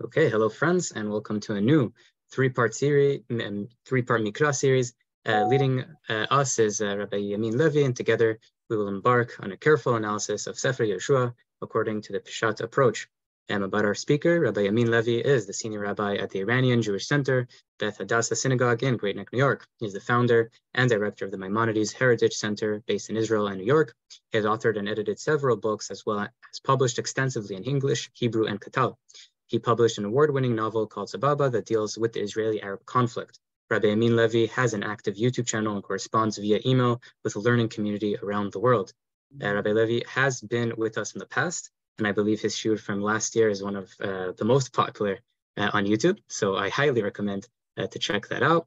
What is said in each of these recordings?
Okay, hello friends, and welcome to a new three-part series, three-part Mikra series. Leading us is Rabbi Yamin Levy, and together we will embark on a careful analysis of Sefer Yehoshua according to the Peshat approach. About our speaker, Rabbi Yamin Levy is the senior rabbi at the Iranian Jewish Center, Beth Hadassah Synagogue in Great Neck, New York. He's the founder and director of the Maimonides Heritage Center based in Israel and New York. He has authored and edited several books as well as published extensively in English, Hebrew, and Katav. He published an award-winning novel called Sababa that deals with the Israeli-Arab conflict. Rabbi Yamin Levy has an active YouTube channel and corresponds via email with a learning community around the world. Rabbi Levy has been with us in the past, and I believe his shoot from last year is one of the most popular on YouTube. So I highly recommend to check that out.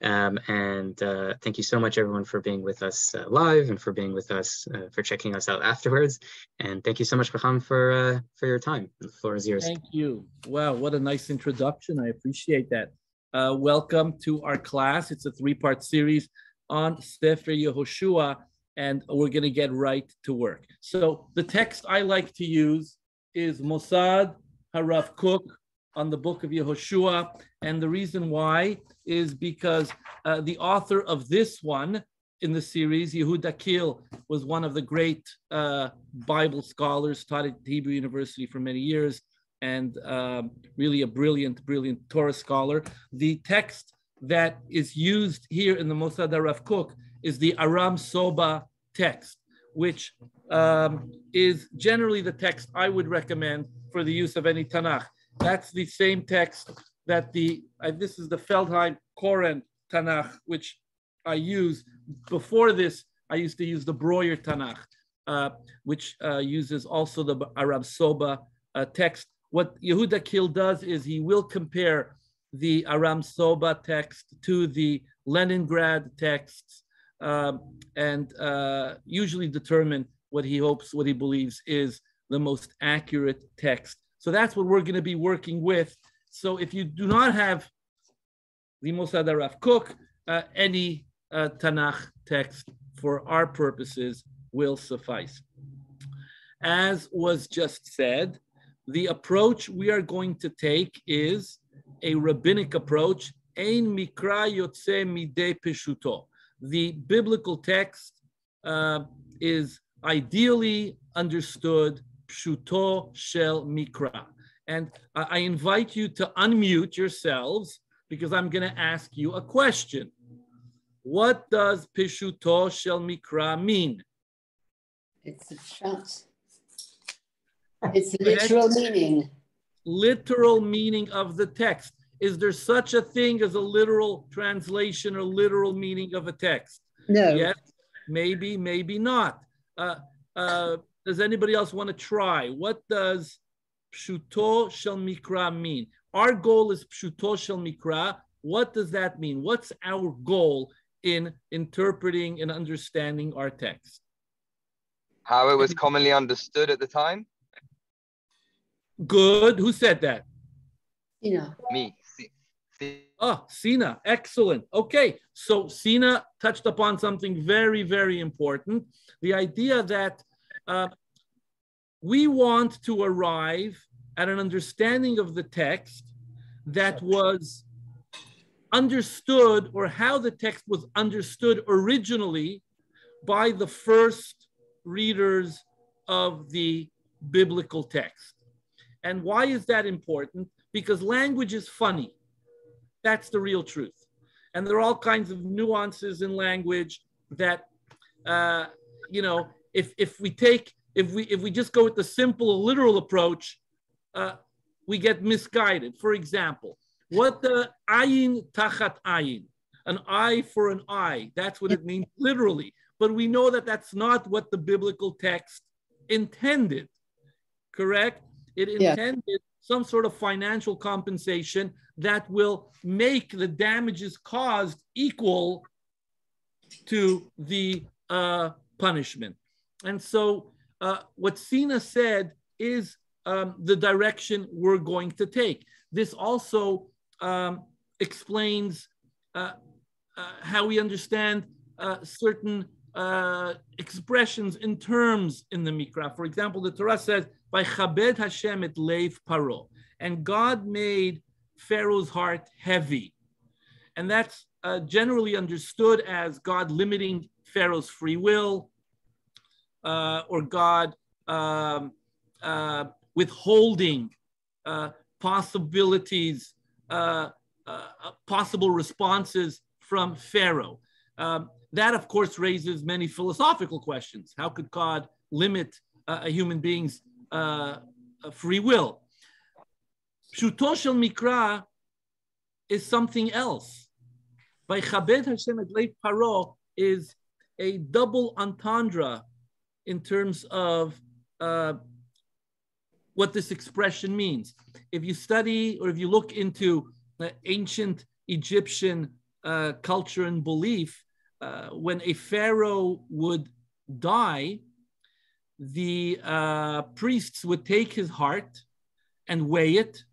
Thank you so much, everyone, for being with us live and for being with us, for checking us out afterwards. And thank you so much, Chacham, for your time. The floor is yours. Thank you. Wow, what a nice introduction. I appreciate that. Welcome to our class. It's a three-part series on Sefer Yehoshua, and we're going to get right to work. So the text I like to use is Mosad Harav Kook on the book of Yehoshua, and the reason why is because the author of this one in the series, Yehuda Kil, was one of the great Bible scholars, taught at Hebrew University for many years, and really a brilliant Torah scholar. The text that is used here in the Mosad Harav Kook is the Aram Soba text, which is generally the text I would recommend for the use of any Tanakh. That's the same text that this is the Feldheim Koren Tanakh, which I use. Before this, I used to use the Breuer Tanakh, which uses also the Aram Soba text. What Yehuda Kil does is he will compare the Aram Soba text to the Leningrad texts and usually determine what he believes is the most accurate text. So that's what we're going to be working with. So if you do not have the Mosad Harav Kook, any Tanakh text for our purposes will suffice. As was just said, the approach we are going to take is a rabbinic approach, Ein Mikra Yotze Midei Peshuto. The biblical text is ideally understood Pshuto Shel Mikra. And I invite you to unmute yourselves because I'm going to ask you a question. What does Pshuto Shel Mikra mean? It's a pshat. It's the literal meaning. Literal meaning of the text. Is there such a thing as a literal translation or literal meaning of a text? No. Yes, maybe, maybe not. Does anybody else want to try? What does Pshuto Shel Mikra mean? Our goal is Pshuto Shel Mikra. What does that mean? What's our goal in interpreting and understanding our text? How it was commonly understood at the time? Good. Who said that? Me. Oh, Sina. Excellent. Okay. So Sina touched upon something very, very important. The idea that we want to arrive at an understanding of the text that was understood, or how the text was understood originally by the first readers of the biblical text. And why is that important? Because language is funny. That's the real truth. And there are all kinds of nuances in language that, if we just go with the simple literal approach, we get misguided. For example, what the ayin tachat ayin, an eye for an eye, that's what it means literally. But we know that that's not what the biblical text intended, correct? It intended some sort of financial compensation that will make the damages caused equal to the punishment. And so what Sina said is the direction we're going to take. This also explains how we understand certain expressions in terms in the Mikra. For example, the Torah says, "By Chabed Hashem et leiv paro." and God made Pharaoh's heart heavy. And that's generally understood as God limiting Pharaoh's free will, or God withholding possibilities, possible responses from Pharaoh. That, of course, raises many philosophical questions. How could God limit a human being's free will? Pshuto shel Mikra is something else. Vaychabed Hashem et lev paro is a double entendre in terms of what this expression means. If you study or if you look into ancient Egyptian culture and belief, when a pharaoh would die, the priests would take his heart and weigh it.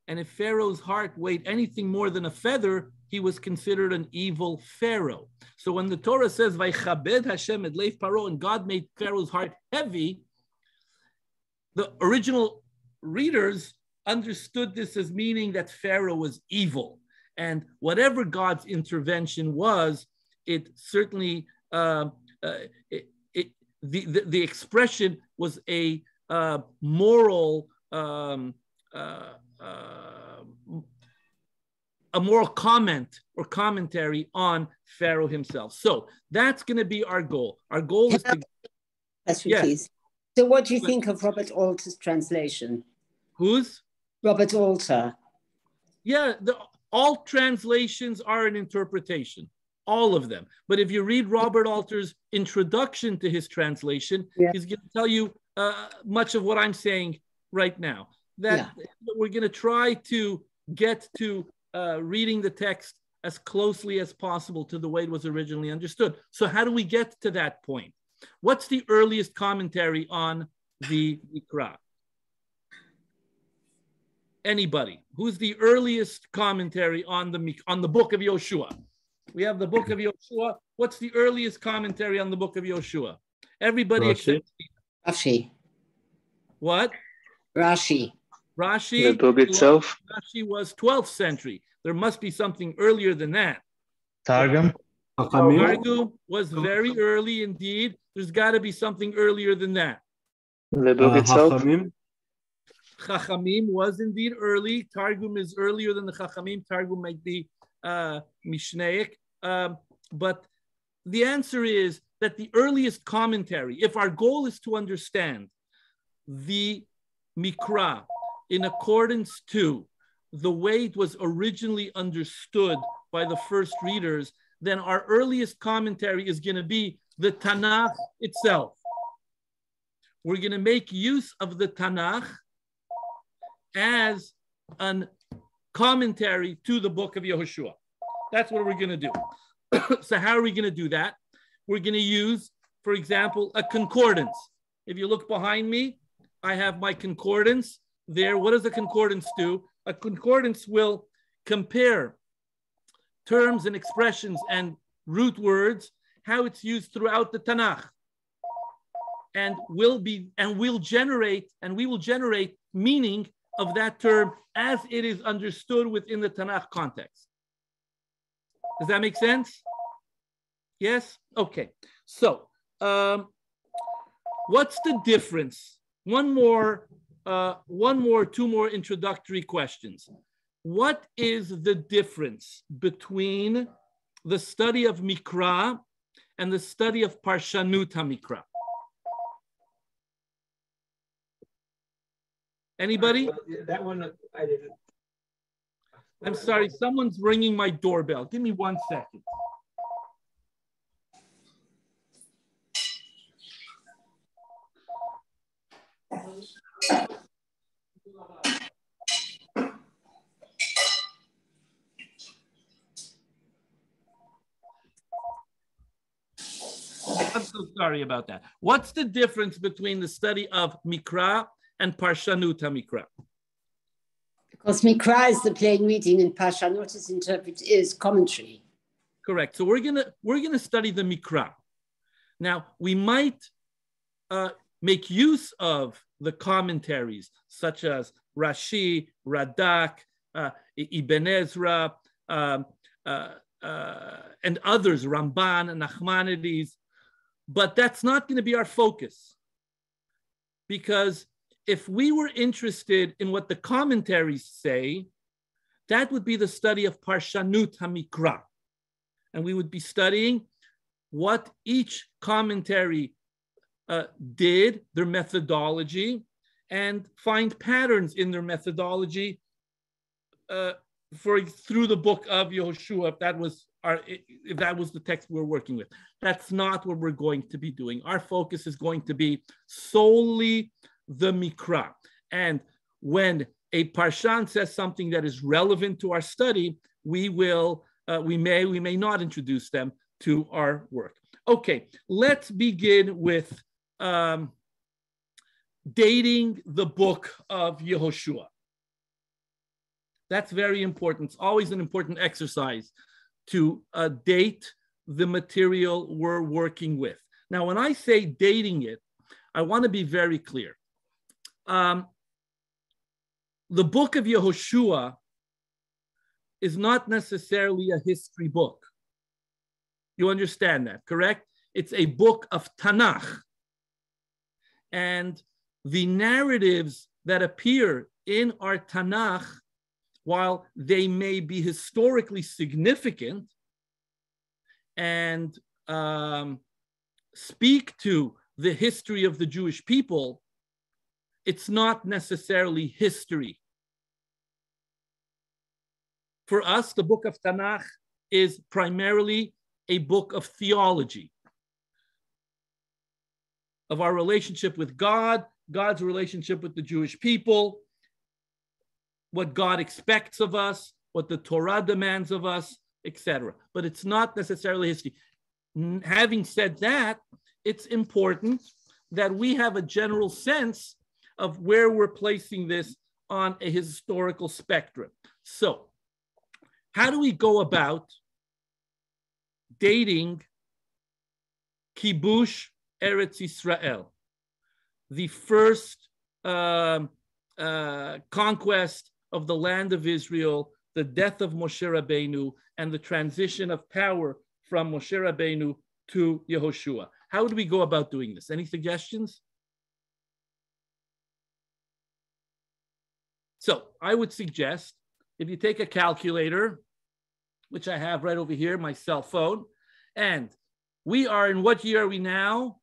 And if Pharaoh's heart weighed anything more than a feather, he was considered an evil pharaoh. So when the Torah says, "Vaychabed Hashem et lev paro," and God made Pharaoh's heart heavy, the original readers understood this as meaning that Pharaoh was evil. And whatever God's intervention was, it certainly, the expression was a moral, a moral comment or commentary on Pharaoh himself. So that's going to be our goal. Our goal is to... Question, please. So what do you think of Robert Alter's translation? Whose? Robert Alter. Yeah, all translations are an interpretation, all of them. But if you read Robert Alter's introduction to his translation, he's going to tell you much of what I'm saying right now. That we're going to try to get to reading the text as closely as possible to the way it was originally understood. So how do we get to that point? What's the earliest commentary on the Mikra? Anybody? Who's the earliest commentary on the book of Yehoshua? We have the book of Yehoshua. What's the earliest commentary on the book of Yehoshua? Everybody except Rashi. What? Rashi. Rashi. The book itself. Rashi was 12th century. There must be something earlier than that. Targum. Targum was very early indeed. There's got to be something earlier than that. The book itself. Chachamim was indeed early. Targum is earlier than the Chachamim. Targum might be Mishnaic. But the answer is that the earliest commentary, if our goal is to understand the Mikra in accordance to the way it was originally understood by the first readers, then our earliest commentary is going to be the Tanakh itself. We're going to make use of the Tanakh as a commentary to the book of Yehoshua. That's what we're going to do. So how are we going to do that? We're going to use, for example, a concordance. If you look behind me, I have my concordance there. What does a concordance do? A concordance will compare terms and expressions and root words, how it's used throughout the Tanakh, and we will generate meaning of that term as it is understood within the Tanakh context. Does that make sense? Yes? Okay. So, what's the difference? Two more introductory questions. What is the difference between the study of Mikra and the study of Parshanut HaMikra? Anybody? That one I didn't. I'm sorry, someone's ringing my doorbell. Give me 1 second. I'm so sorry about that. What's the difference between the study of Mikra and Parshanut HaMikra? Because Mikra is the plain reading and Parshanut is commentary. Correct. So we're gonna study the Mikra. Now we might make use of the commentaries such as Rashi, Radak, Ibn Ezra, and others, Ramban, Nachmanides, but that's not going to be our focus. Because if we were interested in what the commentaries say, that would be the study of Parshanut HaMikra. And we would be studying what each commentary did, their methodology, and find patterns in their methodology through the book of Yehoshua, if that was the text we're working with. That's not what we're going to be doing. Our focus is going to be solely the Mikra. And when a Parshan says something that is relevant to our study, we may not introduce them to our work. Okay, let's begin with dating the book of Yehoshua. That's very important. It's always an important exercise to date the material we're working with. Now, when I say dating it, I want to be very clear. The book of Yehoshua is not necessarily a history book. You understand that, correct? It's a book of Tanakh. And the narratives that appear in our Tanakh, while they may be historically significant and speak to the history of the Jewish people, it's not necessarily history. For us, the book of Tanakh is primarily a book of theology, of our relationship with God, God's relationship with the Jewish people, what God expects of us, what the Torah demands of us, etc. But it's not necessarily history. Having said that, it's important that we have a general sense of where we're placing this on a historical spectrum. So, how do we go about dating Kibush Eretz Yisrael, the first conquest of the land of Israel, the death of Moshe Rabbeinu, and the transition of power from Moshe Rabbeinu to Yehoshua? How would we go about doing this? Any suggestions? So I would suggest if you take a calculator, which I have right over here, my cell phone, and we are in what year are we now?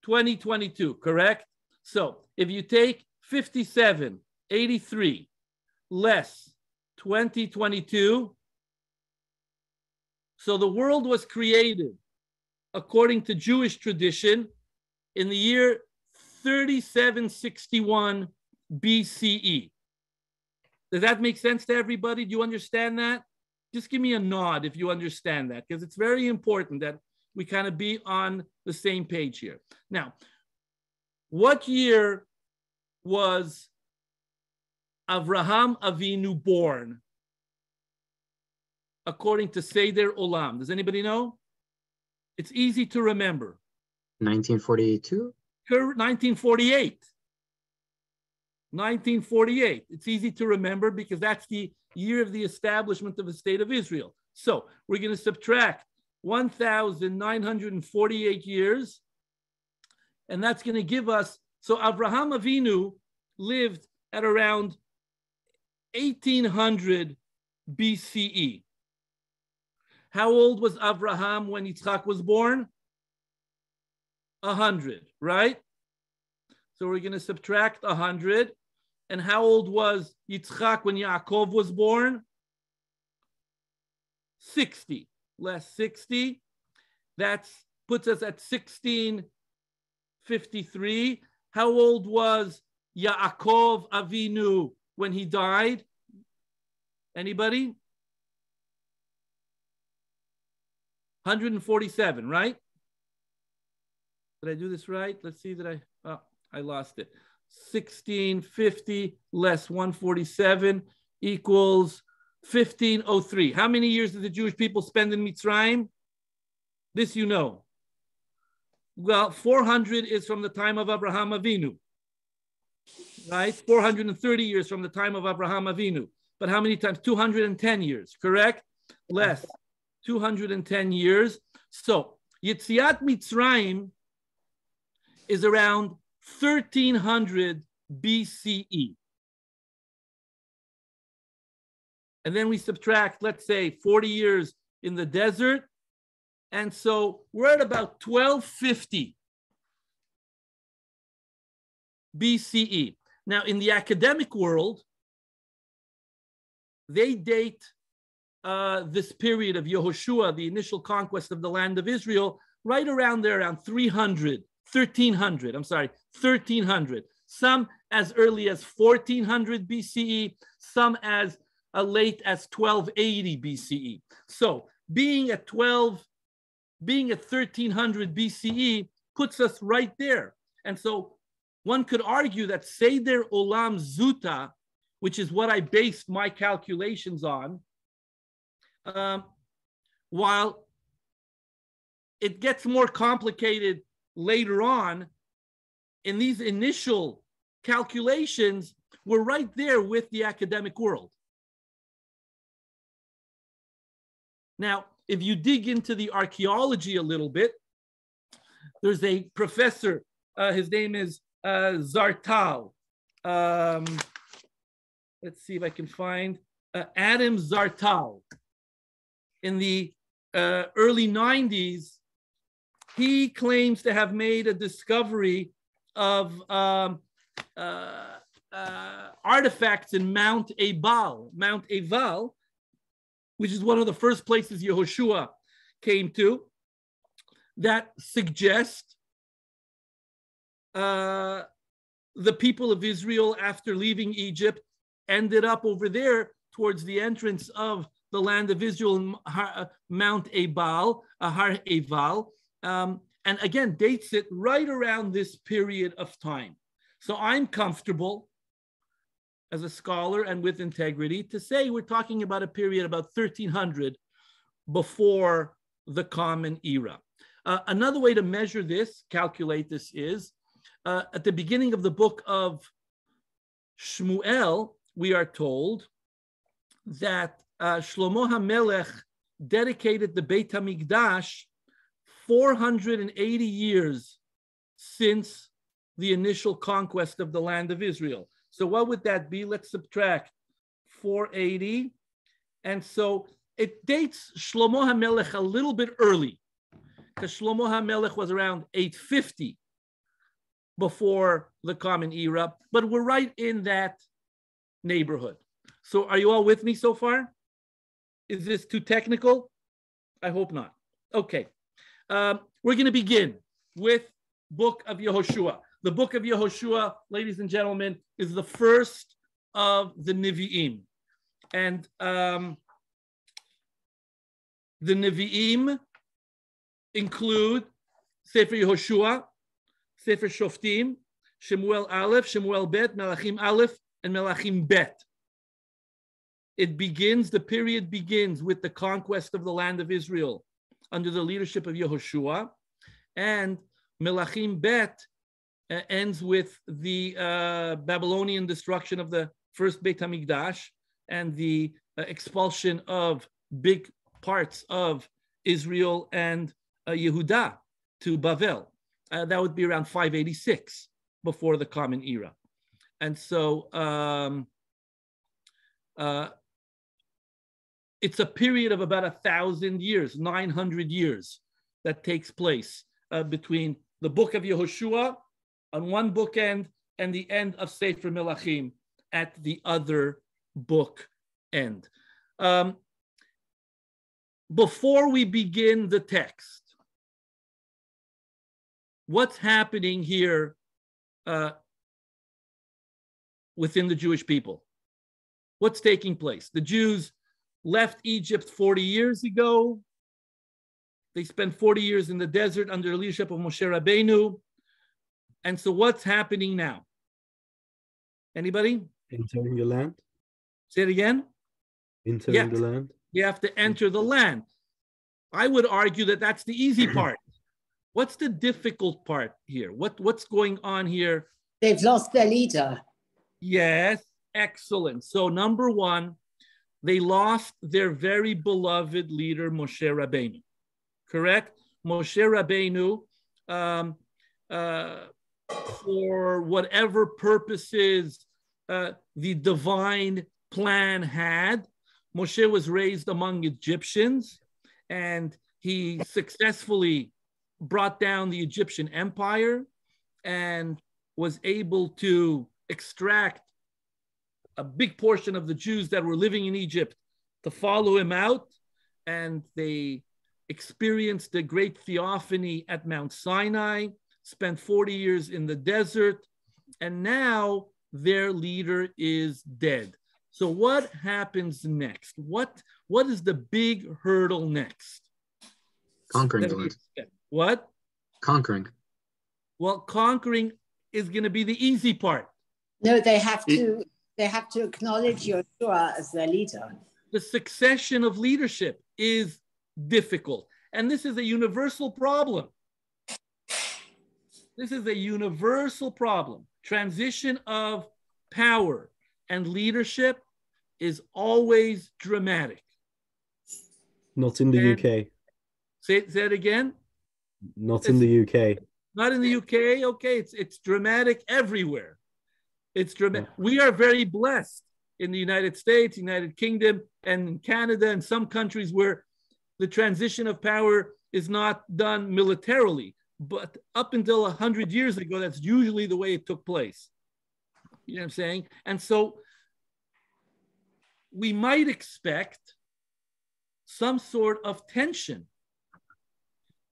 2022, correct? So if you take 5783 less 2022, so the world was created according to Jewish tradition in the year 3761 BCE. Does that make sense to everybody? Do you understand that? Just give me a nod if you understand that, because it's very important that we kind of be on the same page here. Now, what year was Avraham Avinu born according to Seder Olam? Does anybody know? It's easy to remember. 1942? 1948. 1948. It's easy to remember because that's the year of the establishment of the state of Israel. So we're going to subtract 1,948 years, and that's going to give us, so Avraham Avinu lived at around 1800 BCE. How old was Avraham when Yitzchak was born? 100, right? So we're going to subtract 100. And how old was Yitzchak when Yaakov was born? 60. Less 60. That puts us at 1653. How old was Yaakov Avinu when he died? Anybody? 147, right? Did I do this right? Let's see that I lost it. 1650 less 147 equals 1503. How many years did the Jewish people spend in Mitzrayim? This you know. Well, 400 is from the time of Abraham Avinu, right? 430 years from the time of Abraham Avinu. But how many times? 210 years, correct? Less, 210 years. So Yetziat Mitzrayim is around 1300 BCE. And then we subtract, let's say, 40 years in the desert. And so we're at about 1250 BCE. Now, in the academic world, they date this period of Yehoshua, the initial conquest of the land of Israel, right around there, around 1300. Some as early as 1400 BCE, some as late as 1280 BCE. So being at 1300 BCE puts us right there. And so one could argue that Seder Olam Zuta, which is what I based my calculations on, while it gets more complicated later on, in these initial calculations, we're right there with the academic world. Now, if you dig into the archaeology a little bit, there's a professor, his name is Zartal. Let's see if I can find Adam Zartal. In the early 90s, he claims to have made a discovery of artifacts in Mount Ebal, which is one of the first places Yehoshua came to, that suggest the people of Israel, after leaving Egypt, ended up over there towards the entrance of the land of Israel, Mount Ebal, Har Eval, and again, dates it right around this period of time. So I'm comfortable as a scholar and with integrity to say we're talking about a period about 1300 before the Common Era. Another way to measure this, calculate this, is at the beginning of the book of Shmuel, we are told that Shlomo HaMelech dedicated the Beit HaMikdash 480 years since the initial conquest of the land of Israel. So what would that be? Let's subtract 480. And so it dates Shlomo HaMelech a little bit early, because Shlomo HaMelech was around 850 before the Common Era, but we're right in that neighborhood. So are you all with me so far? Is this too technical? I hope not. Okay. We're going to begin with book of Yehoshua. The book of Yehoshua, ladies and gentlemen, is the first of the Nevi'im. And the Nevi'im include Sefer Yehoshua, Sefer Shoftim, Shemuel Aleph, Shemuel Bet, Melachim Aleph, and Melachim Bet. It begins, the period begins with the conquest of the land of Israel under the leadership of Yehoshua, and Melachim Bet ends with the Babylonian destruction of the first Beit HaMikdash and the expulsion of big parts of Israel and Yehuda to Bavel. That would be around 586 before the Common Era. And so it's a period of about 1,000 years, 900 years, that takes place between the book of Yehoshua on one bookend and the end of Sefer Melachim at the other book end. Before we begin the text, what's happening here within the Jewish people? What's taking place? The Jews left Egypt 40 years ago. They spent 40 years in the desert under the leadership of Moshe Rabbeinu. And so what's happening now? Anybody? Entering the land. Say it again. Entering the land. You have to enter the land. I would argue that that's the easy part. What's the difficult part here? What's going on here? They've lost their leader. Yes, excellent. So number one, they lost their very beloved leader, Moshe Rabbeinu. Correct? Moshe Rabbeinu, for whatever purposes the divine plan had, Moshe was raised among Egyptians, and he successfully brought down the Egyptian empire and was able to extract a big portion of the Jews that were living in Egypt to follow him out. And they experienced a great theophany at Mount Sinai, spent 40 years in the desert, and now their leader is dead. So what happens next? What is the big hurdle next? Conquering the land. What? Conquering. Well, conquering is going to be the easy part. No, they have to acknowledge Yehoshua as their leader. The succession of leadership is difficult. And this is a universal problem. This is a universal problem. Transition of power and leadership is always dramatic. Not in the UK. Say it again. Not in the UK. Not in the UK. Okay, it's dramatic everywhere. It's dramatic. We are very blessed in the United States, United Kingdom, and in Canada, and some countries where the transition of power is not done militarily. But up until 100 years ago, that's usually the way it took place. You know what I'm saying? And so we might expect some sort of tension.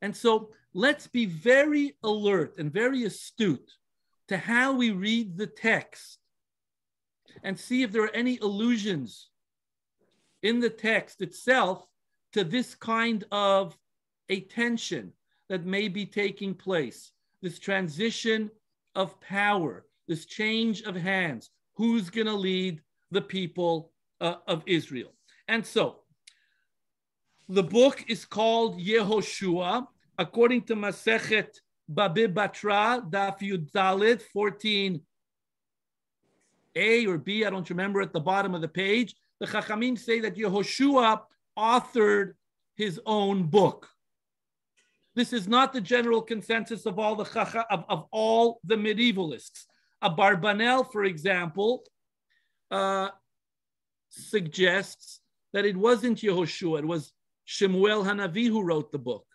And so let's be very alert and very astute to how we read the text and see if there are any allusions in the text itself to this kind of a tension that may be taking place, this transition of power, this change of hands. Who's going to lead the people of Israel? And so the book is called Yehoshua, according to Masechet Baba Batra, Daf Yud Dalet 14a or b, I don't remember, at the bottom of the page. The Chachamim say that Yehoshua authored his own book. This is not the general consensus of all the medievalists. Abarbanel, for example, suggests that it wasn't Yehoshua, it was Shemuel Hanavi who wrote the book.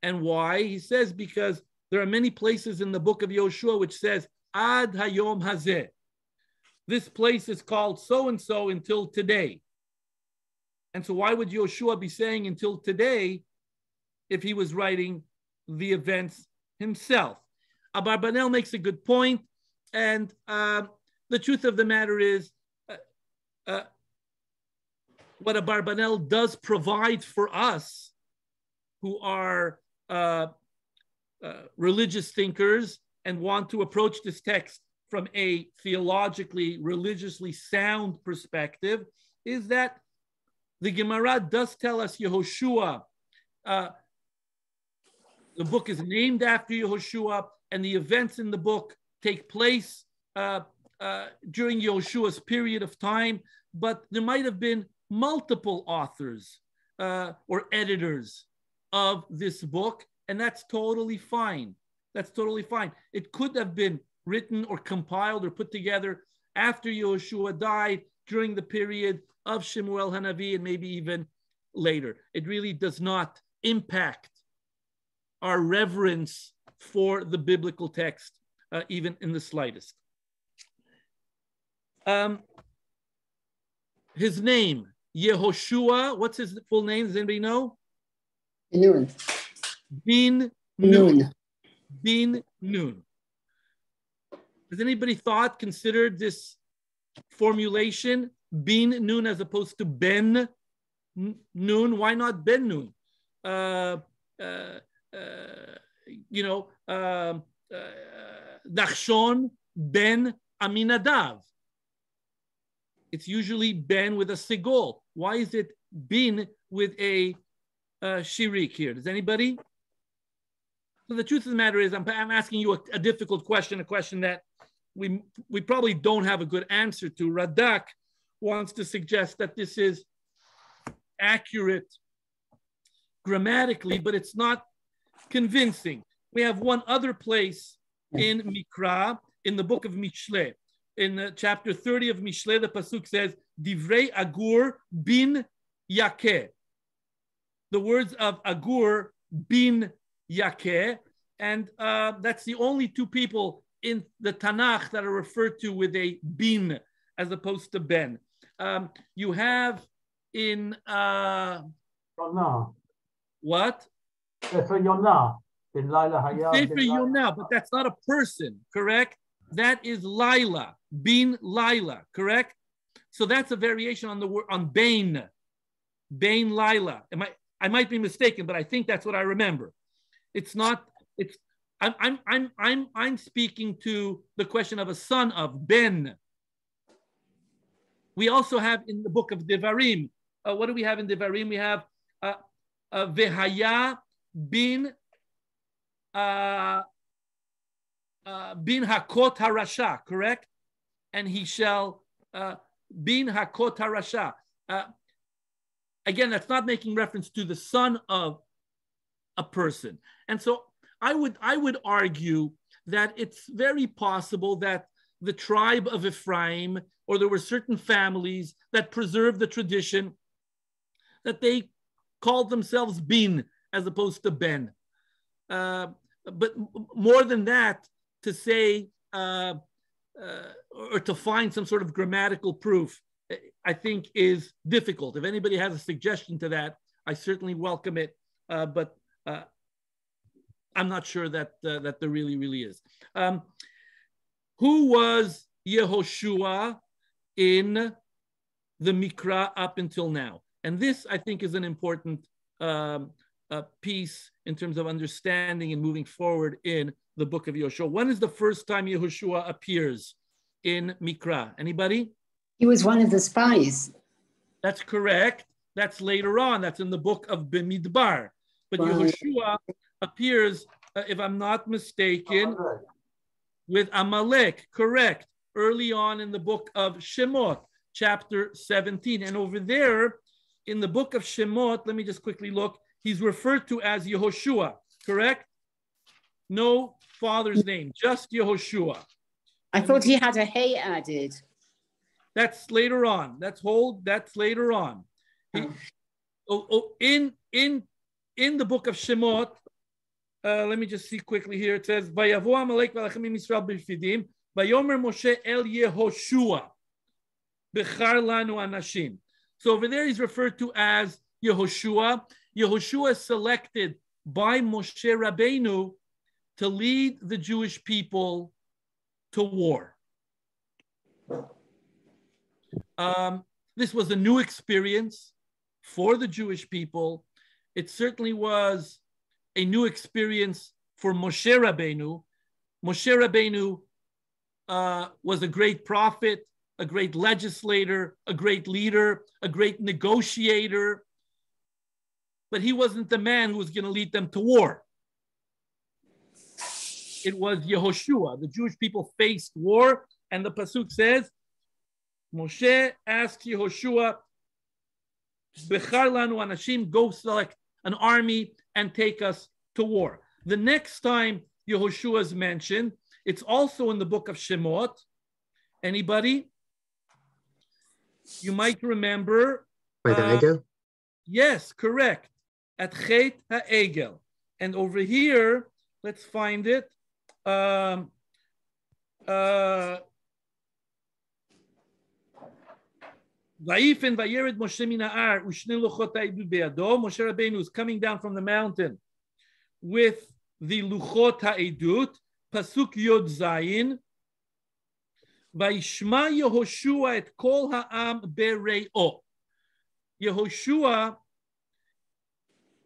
And why? He says because there are many places in the book of Yehoshua which says, Ad Hayom Hazeh. This place is called so-and-so until today. And so why would Yehoshua be saying until today if he was writing the events himself? Abarbanel makes a good point, and the truth of the matter is what Abarbanel does provide for us who are religious thinkers and want to approach this text from a theologically, religiously sound perspective is that the Gemara does tell us Yehoshua, the book is named after Yehoshua, and the events in the book take place during Yehoshua's period of time, but there might have been multiple authors or editors of this book, and that's totally fine. That's totally fine. It could have been written or compiled or put together after Yehoshua died during the period of Shemuel Hanavi and maybe even later. It really does not impact our reverence for the biblical text, even in the slightest. His name, Yehoshua, what's his full name? Does anybody know? Nun. Bin Nun. Bin Nun. Has anybody considered this formulation, Bin Nun, as opposed to Ben Nun? Why not Ben Nun? Nachshon Ben Aminadav. It's usually Ben with a sigol. Why is it Bin with a shirik here? Does anybody? So the truth of the matter is, I'm asking you a difficult question, a question that we probably don't have a good answer to. Radak wants to suggest that this is accurate grammatically, but it's not convincing. We have one other place in Mikra, in the book of Mishle. In chapter 30 of Mishle, the pasuk says, Divrei Agur bin Yakeh. The words of Agur bin Yakeh, and that's the only two people in the Tanakh that are referred to with a bin as opposed to ben. You have in what? Sefer Yonah, but that's not a person, correct? That is Laila, bin Laila, correct? So that's a variation on the word on Bain Laila. I might be mistaken, but I think that's what I remember. It's not. It's. I'm speaking to the question of a son of Ben. We also have in the book of Devarim. What do we have in Devarim? We have Vehaya bin Hakot Harasha, correct? And he shall bin Hakot Harasha. Again, that's not making reference to the son of a person. And so I would argue that it's very possible that the tribe of Ephraim, or there were certain families that preserved the tradition that they called themselves Bin as opposed to Ben. But more than that, to say or to find some sort of grammatical proof, I think is difficult. If anybody has a suggestion to that, I certainly welcome it. But I'm not sure that that there really is. Who was Yehoshua in the Mikra up until now? And this, I think, is an important piece in terms of understanding and moving forward in the book of Yehoshua. When is the first time Yehoshua appears in Mikra? Anybody? He was one of the spies. That's correct. That's later on. That's in the book of Bemidbar. But Yehoshua appears, if I'm not mistaken, with Amalek, correct, early on in the book of Shemot, chapter 17. And over there in the book of Shemot, let me just quickly look, he's referred to as Yehoshua, correct? No father's name, just Yehoshua. I thought he had a hey added. That's later on. That's later on. In the book of Shemot, let me just see quickly here. It says, "Vayavo Amalek v'alachem Yisrael b'fidim, vayomer Moshe el Yehoshua, bechar lanu anashim." So over there, he's referred to as Yehoshua. Yehoshua is selected by Moshe Rabbeinu to lead the Jewish people to war. This was a new experience for the Jewish people. It certainly was a new experience for Moshe Rabbeinu. Moshe Rabbeinu was a great prophet, a great legislator, a great leader, a great negotiator, but he wasn't the man who was going to lead them to war. It was Yehoshua. The Jewish people faced war, and the pasuk says, Moshe asked Yehoshua, Bechar lanu anashim, go select an army and take us to war. The next time Yehoshua is mentioned, it's also in the book of Shemot. Anybody? You might remember. By the Egel? Yes, correct. At Chet HaEgel. And over here, let's find it. Vayifin vayered Moshe min ha'ar u'shnei luchot ha'edut be'yado. Moshe Rabbeinu is coming down from the mountain with the luchot ha'edut. Pasuk Yod Zayin. Vayishma Yehoshua et kol ha'am bere'o. Yehoshua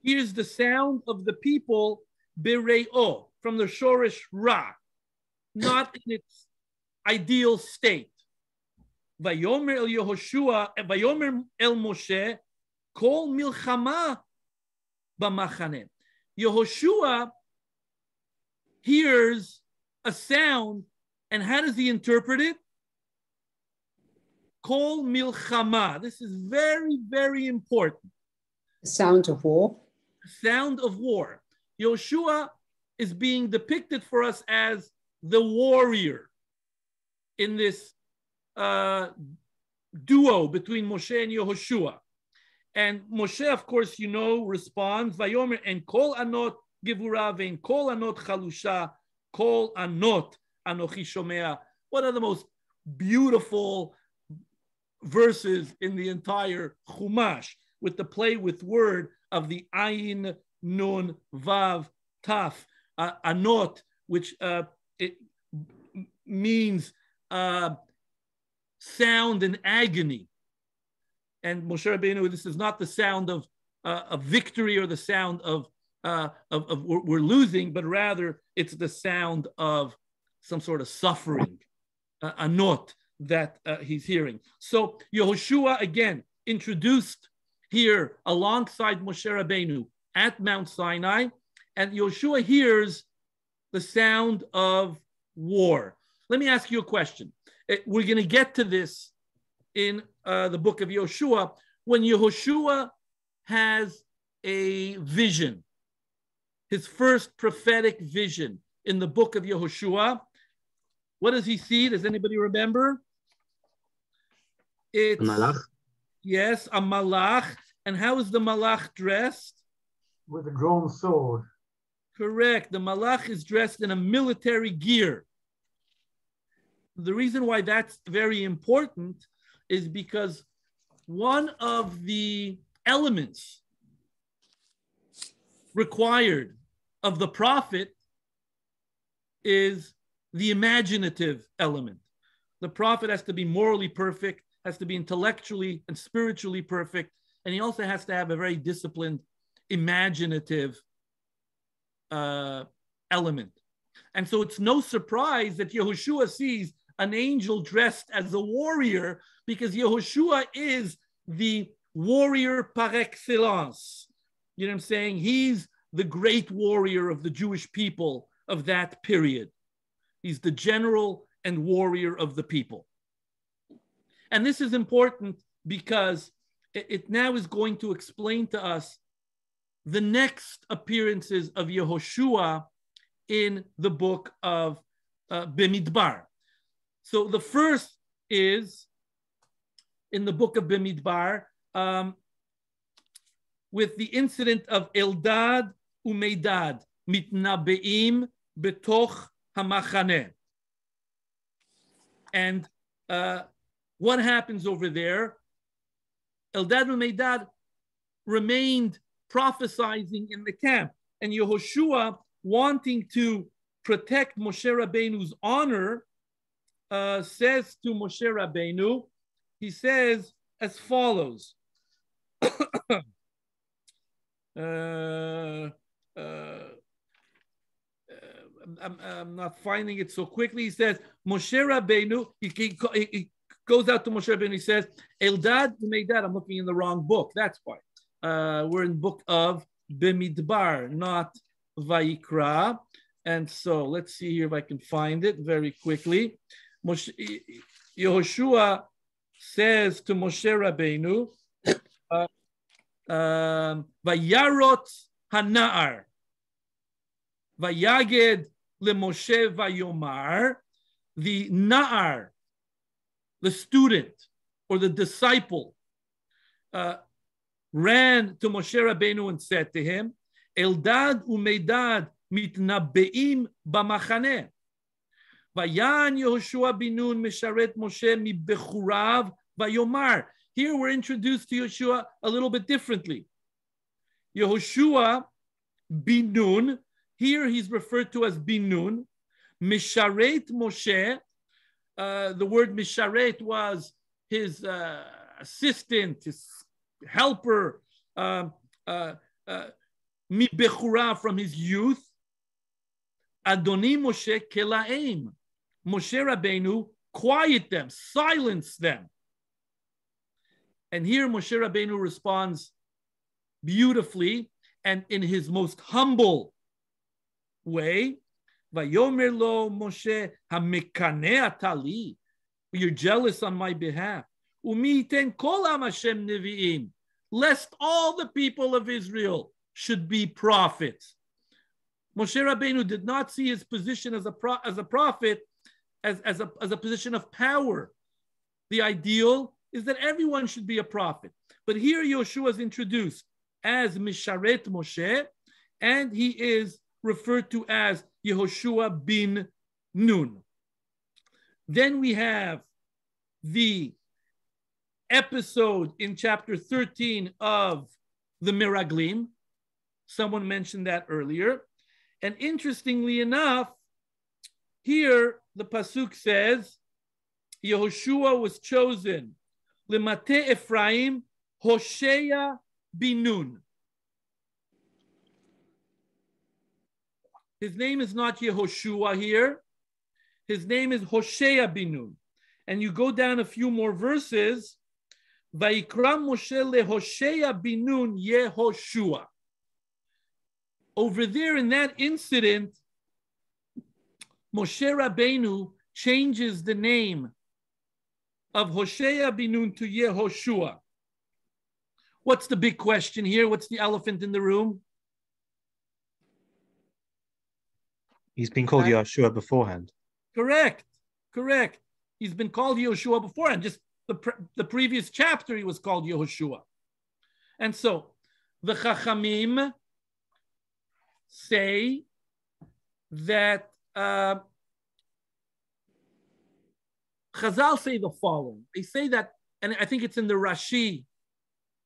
hears the sound of the people bere'o, from the shorish ra, not in its ideal state. Vayomer el Yehoshua, Vayomer el Moshe, kol milchama b'machane. Yehoshua hears a sound, and how does he interpret it? Kol milchama. This is very, very important. The sound of war. Sound of war. Yehoshua is being depicted for us as the warrior in this duo between Moshe and Yehoshua. And Moshe, of course, you know, responds, Vayomer, and kol anot gevura vein kol anot chalusha, kol anot anochi shomea. One of the most beautiful verses in the entire Chumash, with the play with word of the ayin, nun, vav, taf, anot, which it means sound and agony. And Moshe Rabbeinu, this is not the sound of victory or the sound of we're losing, but rather it's the sound of some sort of suffering, anot, that he's hearing. So Yehoshua, again, introduced here alongside Moshe Rabbeinu at Mount Sinai, and Yehoshua hears the sound of war. Let me ask you a question. We're going to get to this in the book of Yehoshua. When Yehoshua has a vision, his first prophetic vision in the book of Yehoshua, what does he see? Does anybody remember? It's Malach. Yes, a malach. And how is the malach dressed? With a drawn sword. Correct. The malach is dressed in a military gear. The reason why that's very important is because one of the elements required of the prophet is the imaginative element. The prophet has to be morally perfect, has to be intellectually and spiritually perfect, and he also has to have a very disciplined, imaginative element. And so it's no surprise that Yehoshua sees an angel dressed as a warrior, because Yehoshua is the warrior par excellence. You know what I'm saying? He's the great warrior of the Jewish people of that period. He's the general and warrior of the people. And this is important because it now is going to explain to us the next appearances of Yehoshua in the book of Bamidbar. So the first is in the book of Bamidbar with the incident of Eldad uMeidad mitnabeim betoch hamachaneh. And what happens over there? Eldad uMeidad remained prophesying in the camp, and Yehoshua, wanting to protect Moshe Rabbeinu's honor, says to Moshe Rabbeinu, he says as follows. I'm not finding it so quickly. He says, Moshe Rabbeinu, he goes out to Moshe Rabbeinu, he says, Eldad uMeidad, I'm looking in the wrong book, that's why. We're in the book of Bamidbar, not Vayikra. And so let's see here if I can find it very quickly. Yehoshua says to Moshe Rabbeinu, Vayarot hana'ar, Vayaged leMoshe Vayomar, the na'ar, the student or the disciple, ran to Moshe Rabbeinu and said to him, Eldad uMeidad mitnabeim b'machaneh. Vayan Yehoshua bin Nun mesharet Moshe mibechurav vayomar. Here we're introduced to Yehoshua a little bit differently. Yehoshua bin Nun, here he's referred to as bin Nun. Mesharet Moshe, the word mesharet was his assistant, his helper, mibechura, from his youth. Adoni Moshe kelaim. Moshe Rabbeinu quiet them, silence them. And here Moshe Rabbeinu responds beautifully and in his most humble way. Vayomer lo Moshe hamekane atali. You're jealous on my behalf. Umi ten kol am Hashem nevi'im. Lest all the people of Israel should be prophets. Moshe Rabbeinu did not see his position as a prophet as a position of power. The ideal is that everyone should be a prophet. But here Yehoshua is introduced as Misharet Moshe, and he is referred to as Yehoshua bin Nun. Then we have the episode in chapter 13 of the Miraglim. Someone mentioned that earlier. And interestingly enough, here the pasuk says, Yehoshua was chosen, Lemate Ephraim, Hoshea bin Nun. His name is not Yehoshua here. His name is Hoshea bin Nun. And you go down a few more verses, Vayikram Moshe leHoshea bin Nun Yehoshua. Over there in that incident, Moshe Rabbeinu changes the name of Hoshea bin Nun to Yehoshua. What's the big question here? What's the elephant in the room? He's been called Yehoshua beforehand. Correct. He's been called Yehoshua beforehand. Just the previous chapter, he was called Yehoshua. And so the Chachamim say that Chazal say the following. They say that, and I think it's in the Rashi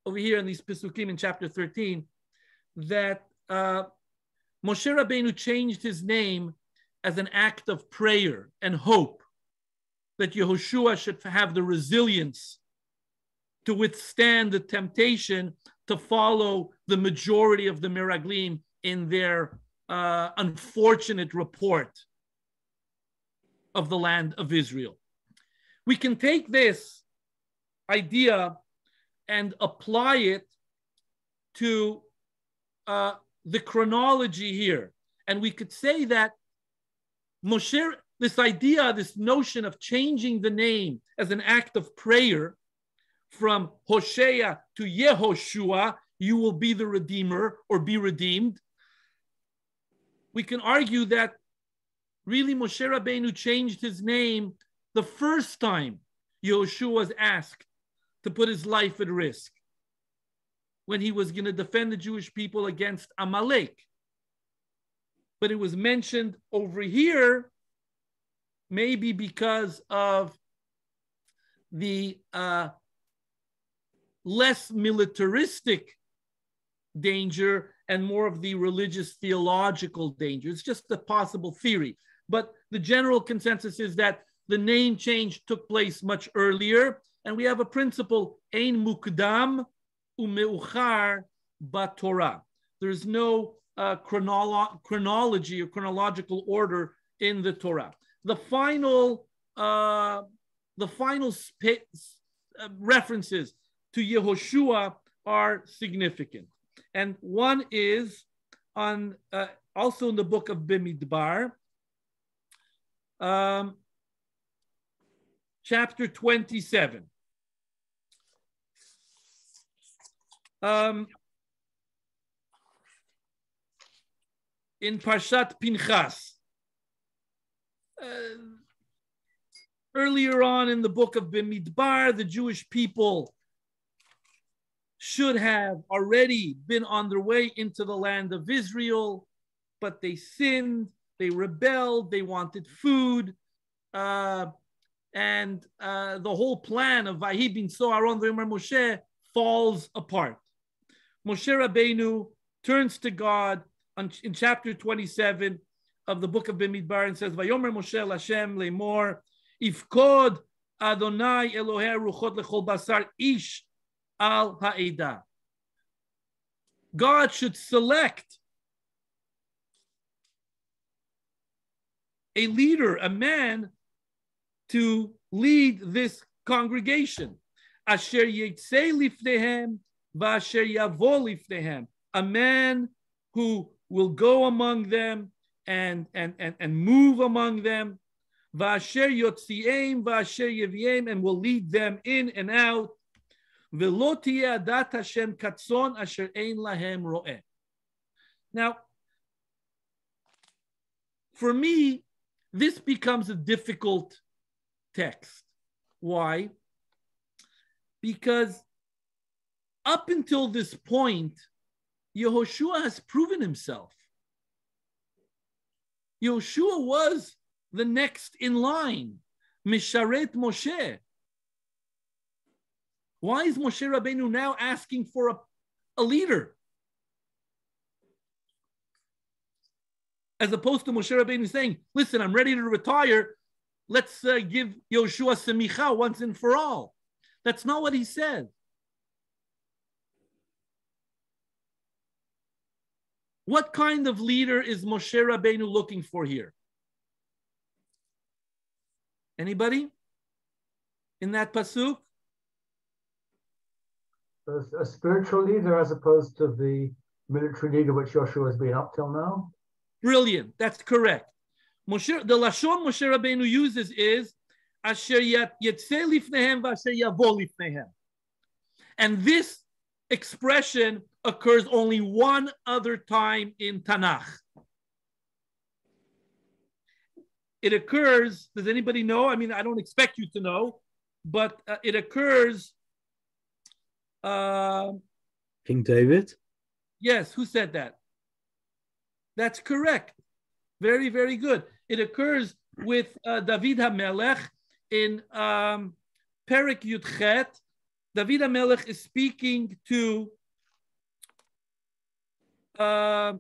over here in these Pesukim in chapter 13, that Moshe Rabbeinu changed his name as an act of prayer and hope that Yehoshua should have the resilience to withstand the temptation to follow the majority of the Miraglim in their unfortunate report of the land of Israel. We can take this idea and apply it to the chronology here. And we could say that Moshe, this idea, this notion of changing the name as an act of prayer from Hoshea to Yehoshua, you will be the Redeemer or be redeemed. We can argue that really Moshe Rabbeinu changed his name the first time Yehoshua was asked to put his life at risk when he was going to defend the Jewish people against Amalek. But it was mentioned over here, maybe because of the less militaristic danger and more of the religious theological danger. It's just a possible theory. But the general consensus is that the name change took place much earlier. And we have a principle, ein mukdam umeuchar batorah. There's no chronology or chronological order in the Torah. The final references to Yehoshua are significant. And one is on also in the book of Bamidbar, chapter 27. In Peshat Pinchas. Earlier on in the book of Bamidbar, the Jewish people should have already been on their way into the land of Israel, but they sinned, they rebelled, they wanted food, and the whole plan of Vahi bin Soharon v'Yomer Moshe falls apart. Moshe Rabbeinu turns to God in chapter 27 of the book of Bamidbar and says, Vayomer Moshe Hashem lemor, ifkod Adonai Elohei ruchot lechol basar ish al ha'edah. God should select a leader, a man, to lead this congregation. Asher yitzei lifnehem v'asher yavo lifnehem. A man who will go among them and move among them. V'asher yotziem, v'asher yeviem, and will lead them in and out. V'lo tiyeh adat Hashem katzon asher ein lahem ro'eh. Now, for me, this becomes a difficult text. Why? Because up until this point, Yehoshua has proven himself. Yehoshua was the next in line, Misharet Moshe. Why is Moshe Rabbeinu now asking for a leader? As opposed to Moshe Rabbeinu saying, listen, I'm ready to retire. Let's give Yehoshua semicha once and for all. That's not what he said. What kind of leader is Moshe Rabbeinu looking for here? Anybody in that pasuk? A spiritual leader as opposed to the military leader which Joshua has been up till now? Brilliant. That's correct. The lashon Moshe Rabbeinu uses is asher yetzeh lifnehem v'asher yavo lifnehem. And this expression occurs only one other time in Tanakh. It occurs, does anybody know? I mean, I don't expect you to know, but it occurs. King David? Yes, who said that? That's correct. Very, very good. It occurs with David HaMelech in Perek Yudchet. David HaMelech is speaking to Vayar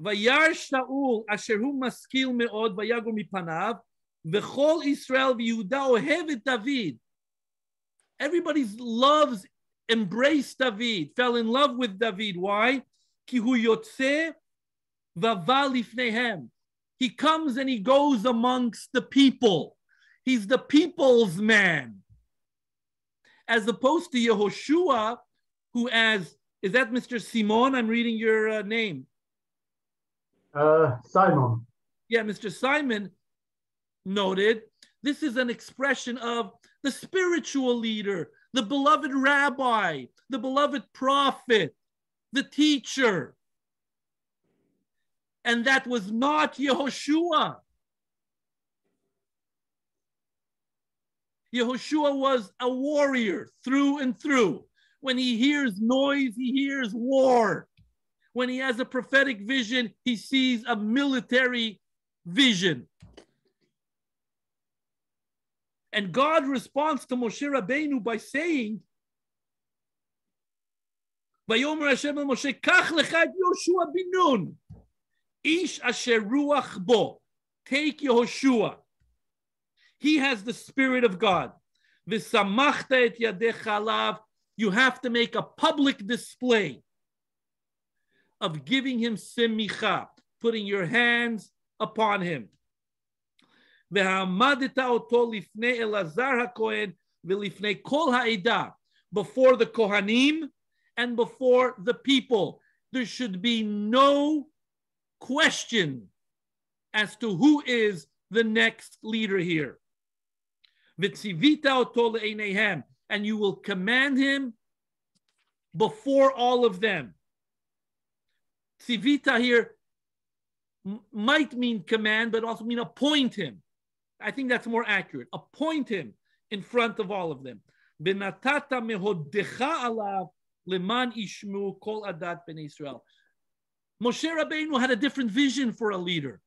Shaul asher hu maskil me'od vayagu mipanav v'chol Israel v'Yehuda ohev et David. Everybody loves, embraced David, fell in love with David. Why? Ki hu yotzeh v'ava lifnehem. He comes and he goes amongst the people. He's the people's man. As opposed to Yehoshua, who is that Mr. Simon? I'm reading your name. Simon. Yeah, Mr. Simon noted, this is an expression of the spiritual leader, the beloved rabbi, the beloved prophet, the teacher. And that was not Yehoshua. Yehoshua was a warrior through and through. When he hears noise, he hears war. When he has a prophetic vision, he sees a military vision. And God responds to Moshe Rabbeinu by saying, Vayomer Hashem el Moshe, Kach lecha et Yehoshua bin Nun, Ish asher ruach bo. Take Yehoshua. He has the Spirit of God. V'samachta et yadecha alav. You have to make a public display of giving him semicha, putting your hands upon him. Ve'hamadeta oto lifnei Elazar haKohen ve'lifnei kol ha'edah, before the Kohanim and before the people. There should be no question as to who is the next leader here. V'tzivita oto le'eineihem, and you will command him before all of them. Tzivita here might mean command, but also mean appoint him. I think that's more accurate. Appoint him in front of all of them. V'natata mehodecha alav leman ishmu kol adat ben Israel. Moshe Rabbeinu had a different vision for a leader.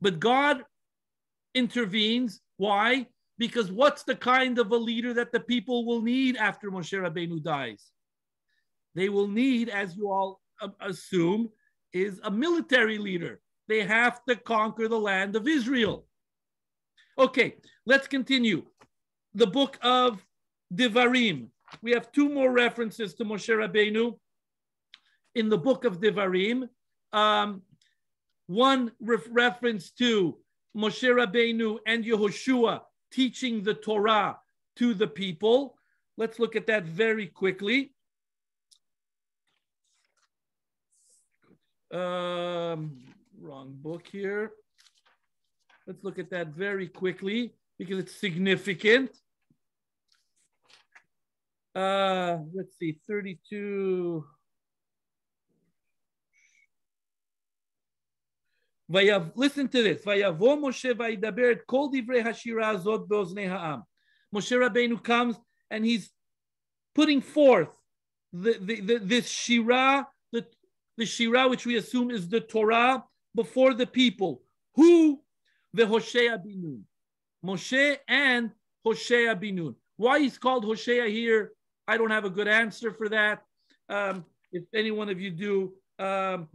But God intervenes. Why? Because what's the kind of a leader that the people will need after Moshe Rabbeinu dies? They will need, as you all assume, is a military leader. They have to conquer the land of Israel. Okay, let's continue. The book of Devarim. We have two more references to Moshe Rabbeinu in the book of Devarim. One reference to Moshe Rabbeinu and Yehoshua teaching the Torah to the people. Let's look at that very quickly. Wrong book here. Let's look at that very quickly because it's significant. Let's see, 32. Listen to this. Vayavo Moshe vayidaber et kol divrei hashira azot beoznei ha'am. Moshe Rabbeinu comes and he's putting forth this shira, the shira which we assume is the Torah before the people. Who? The Hoshea bin Nun. Moshe and Hoshea bin Nun. Why he's called Hoshea here, I don't have a good answer for that. If any one of you do, and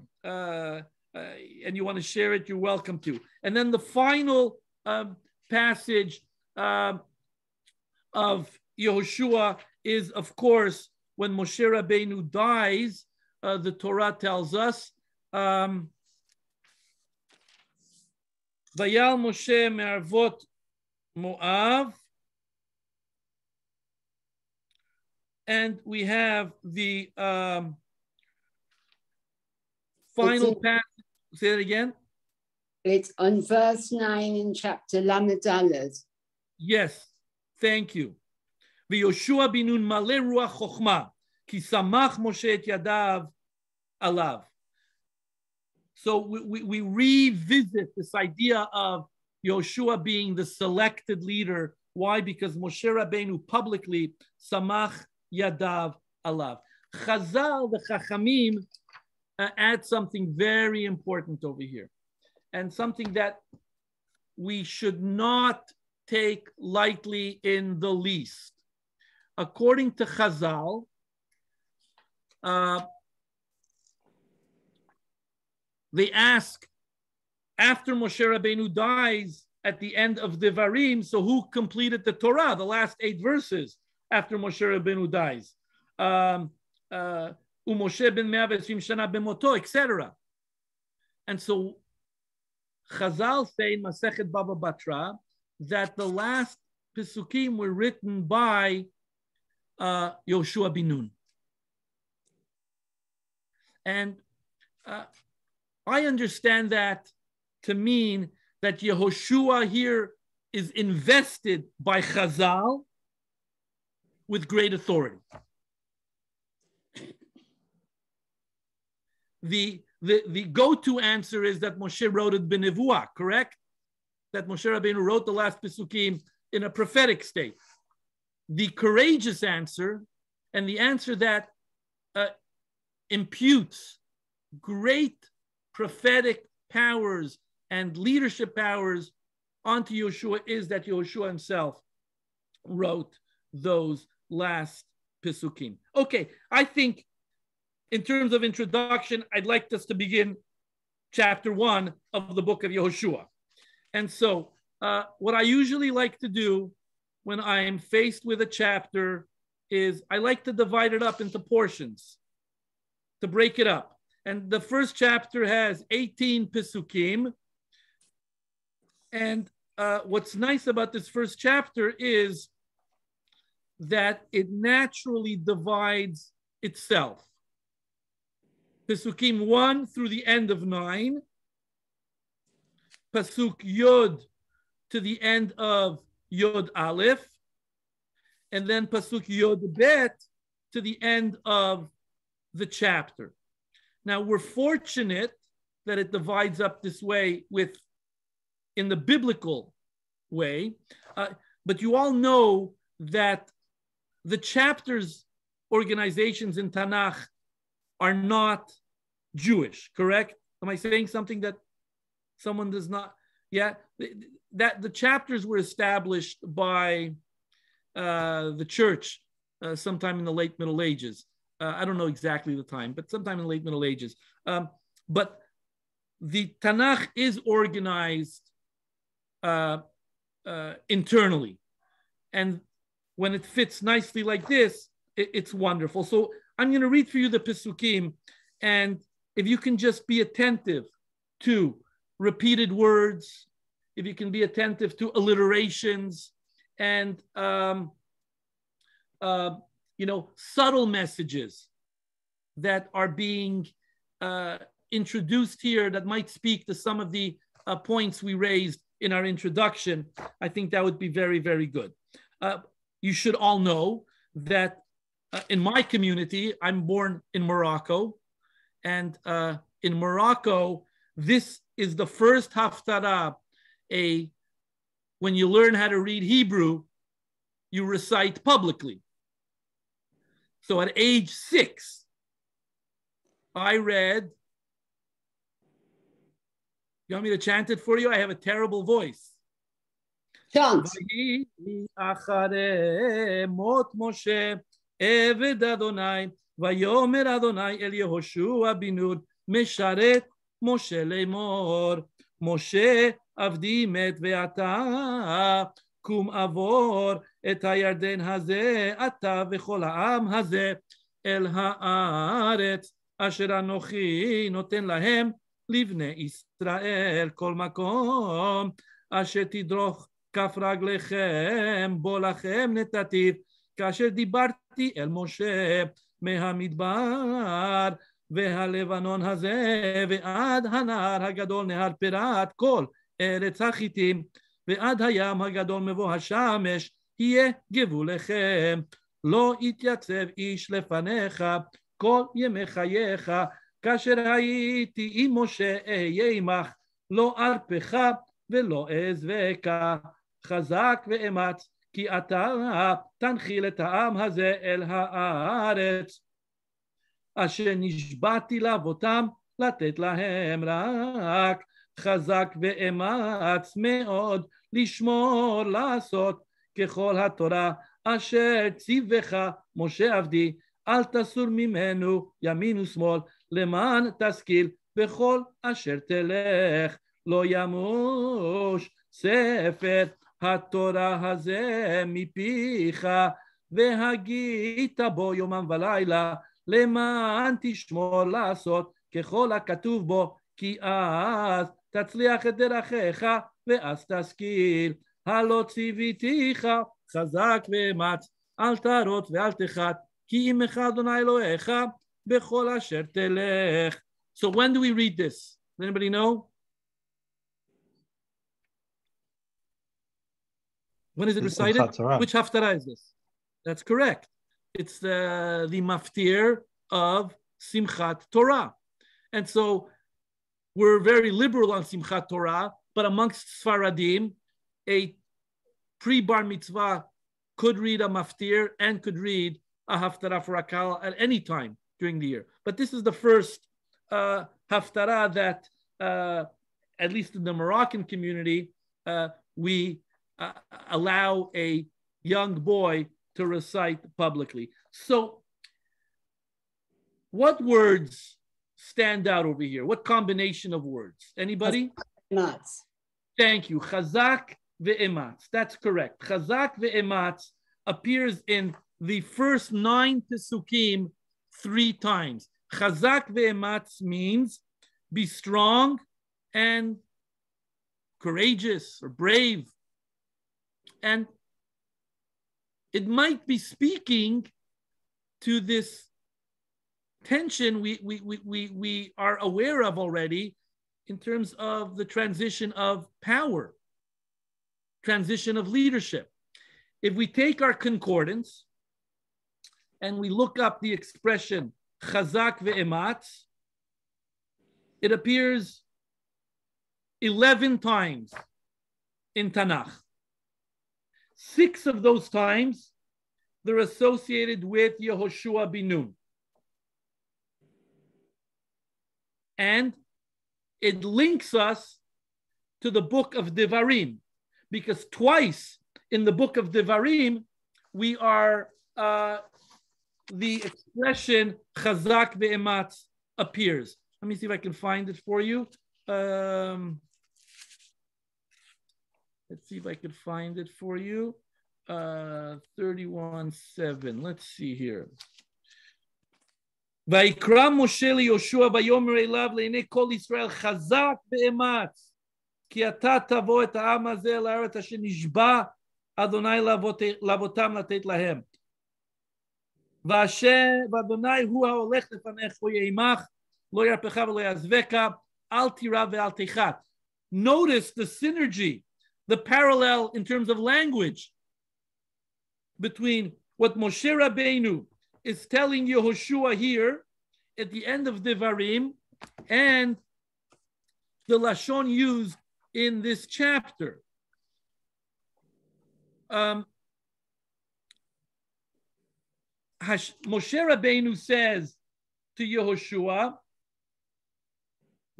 you want to share it, you're welcome to. And then the final passage of Yehoshua is, of course, when Moshe Rabbeinu dies. The Torah tells us, Vayal Moshe me'arvot Moav. And we have the final passage. Say it again. It's on verse 9 in chapter Lamed Aleph. Yes, thank you. V'Yoshua bin Nun maleh ruach chokhmah, ki samach Moshe et yadav alav. So we revisit this idea of Yehoshua being the selected leader. Why? Because Moshe Rabbeinu publicly samach yadav alav. Chazal, the Chachamim, add something very important over here, and something that we should not take lightly in the least. According to Chazal, they ask, after Moshe Rabbeinu dies at the end of Devarim, so who completed the Torah, the last 8 verses after Moshe Rabbeinu dies? Umoshe ben 120 shana bemoto, etc. And so Chazal say in Masechet Baba Batra that the last Pesukim were written by Yehoshua bin Nun. And I understand that to mean that Yehoshua here is invested by Chazal with great authority. The go-to answer is that Moshe wrote it b'nevuah, correct? That Moshe Rabbeinu wrote the last Pesukim in a prophetic state. The courageous answer, and the answer that imputes great prophetic powers and leadership powers onto Yehoshua, is that Yehoshua himself wrote those last Pesukim. Okay, I think in terms of introduction, I'd like us to begin chapter 1 of the book of Yehoshua. And so what I usually like to do when I am faced with a chapter is I like to divide it up into portions, to break it up. And the first chapter has 18 Pesukim. And what's nice about this first chapter is that it naturally divides itself. Pesukim 1 through the end of 9, Pasuk Yod to the end of Yod Aleph, and then Pasuk Yod Bet to the end of the chapter. Now we're fortunate that it divides up this way in the biblical way, but you all know that the chapters organizations in Tanakh are not Jewish, correct? Am I saying something that someone does not? Yeah, that the chapters were established by the church sometime in the late Middle Ages. I don't know exactly the time, but sometime in the late Middle Ages. But the Tanakh is organized internally. And when it fits nicely like this, it's wonderful. So I'm going to read for you the Pesukim, and if you can just be attentive to repeated words, if you can be attentive to alliterations and subtle messages that are being introduced here that might speak to some of the points we raised in our introduction, I think that would be very, very good. You should all know that in my community, I'm born in Morocco, and in Morocco, this is the first haftarah. When you learn how to read Hebrew, you recite publicly. So at age 6, I read. You want me to chant it for you? I have a terrible voice. Chant. עבד אדוני, ויאמר אדוני אל יהושע בן נון, משרת משה לאמור, משה עבדי מת ואתה קום עבור את הירדן הזה, אתה וכל העם הזה, אל הארץ אשר אנוכי נותן להם לבני ישראל, כל מקום אשר תדרוך כף רגליכם, בו לכם נתתיו, כאשר דיברתי אל משה מהמדבר והלבנון הזה ועד הנהר הגדול, נהר פרת, כל ארץ החיתים, ועד הים הגדול מבוא השמש, יהיה גבולכם, לא יתייצב איש לפניך כל ימי חייך, כאשר הייתי עם משה אהיה עמך, לא ארפך ולא אעזבך, חזק ואמץ, כי אתה תנחיל את העם הזה אל הארץ, אשר נשבעתי לאבותם לתת להם, רק חזק ואמץ מאוד לשמור לעשות ככל התורה אשר ציווך משה עבדי, אל תסור ממנו ימין ושמאל, למען תשכיל בכל אשר תלך, לא ימוש ספר התורה הזה מפיך, והגית בו יומם ולילה, למען תשמור לעשות ככל הכתוב בו, כי אז תצליח את דרכיך ואז תשכיל. הלא ציוויתיך חזק ואמץ, אל תרוץ ואל תחת, כי עמך אדוני אלוהיך בכל אשר תלך. So when do we read this? Does anybody know? When is it recited? Which haftarah is this? That's correct. It's the maftir of Simchat Torah. And so we're very liberal on Simchat Torah, but amongst Sfaradim, a pre-bar mitzvah could read a maftir and could read a haftarah for Akal at any time during the year. But this is the first haftarah that, at least in the Moroccan community, we allow a young boy to recite publicly. So what words stand out over here? What combination of words? Anybody? Ematz. Thank you. Chazak ve'ematz. That's correct. Chazak ve'ematz appears in the first 9 Pesukim 3 times. Chazak ve'ematz means be strong and courageous or brave. And it might be speaking to this tension we are aware of already in terms of the transition of power, transition of leadership. If we take our concordance and we look up the expression chazak ve'ematz, it appears 11 times in Tanakh. 6 of those times, they're associated with Yehoshua ben Nun. And it links us to the book of Devarim, because twice in the book of Devarim, we are, the expression chazak ve'ematz appears. Let me see if I can find it for you. Let's see if I could find it for you. 31:7. Let's see here. ויקרא משה ליהושע ויאמר אליו לעיני כל ישראל חזק ואמץ כי אתה תבוא את העם הזה לארץ אשר נשבע אדוני לאבותם לתת להם. ואדוני הוא ההולך לפניך ויהיה עמך lo yarpecha v'lo yazveka, al tira ve'al techat. Notice the synergy, the parallel in terms of language between what Moshe Rabbeinu is telling Yehoshua here at the end of Devarim and the Lashon used in this chapter. Moshe Rabbeinu says to Yehoshua,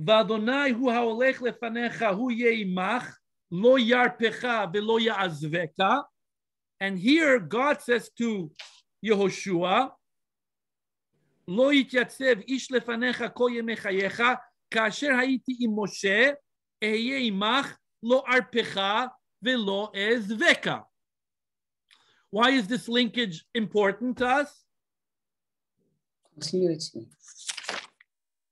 V'Adonai hu ha'olech lefanecha hu yeimach lo yarpecha ve'lo ya'azveka. And here God says to Yehoshua, Lo yityatzeb ish lefanecha kol yemei chayecha, kasher hayiti im Moshe, ehye imach lo arpecha ve'lo ezveka. Why is this linkage important to us? Continuity.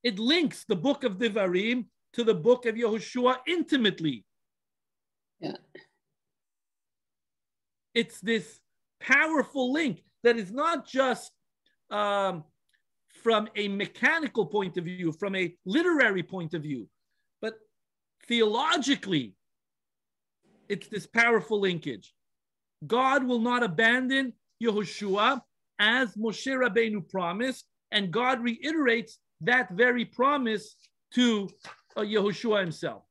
It links the book of Devarim to the book of Yehoshua intimately. Yeah. It's this powerful link that is not just from a mechanical point of view, from a literary point of view, but theologically, it's this powerful linkage. God will not abandon Yehoshua as Moshe Rabbeinu promised, and God reiterates that very promise to Yehoshua himself.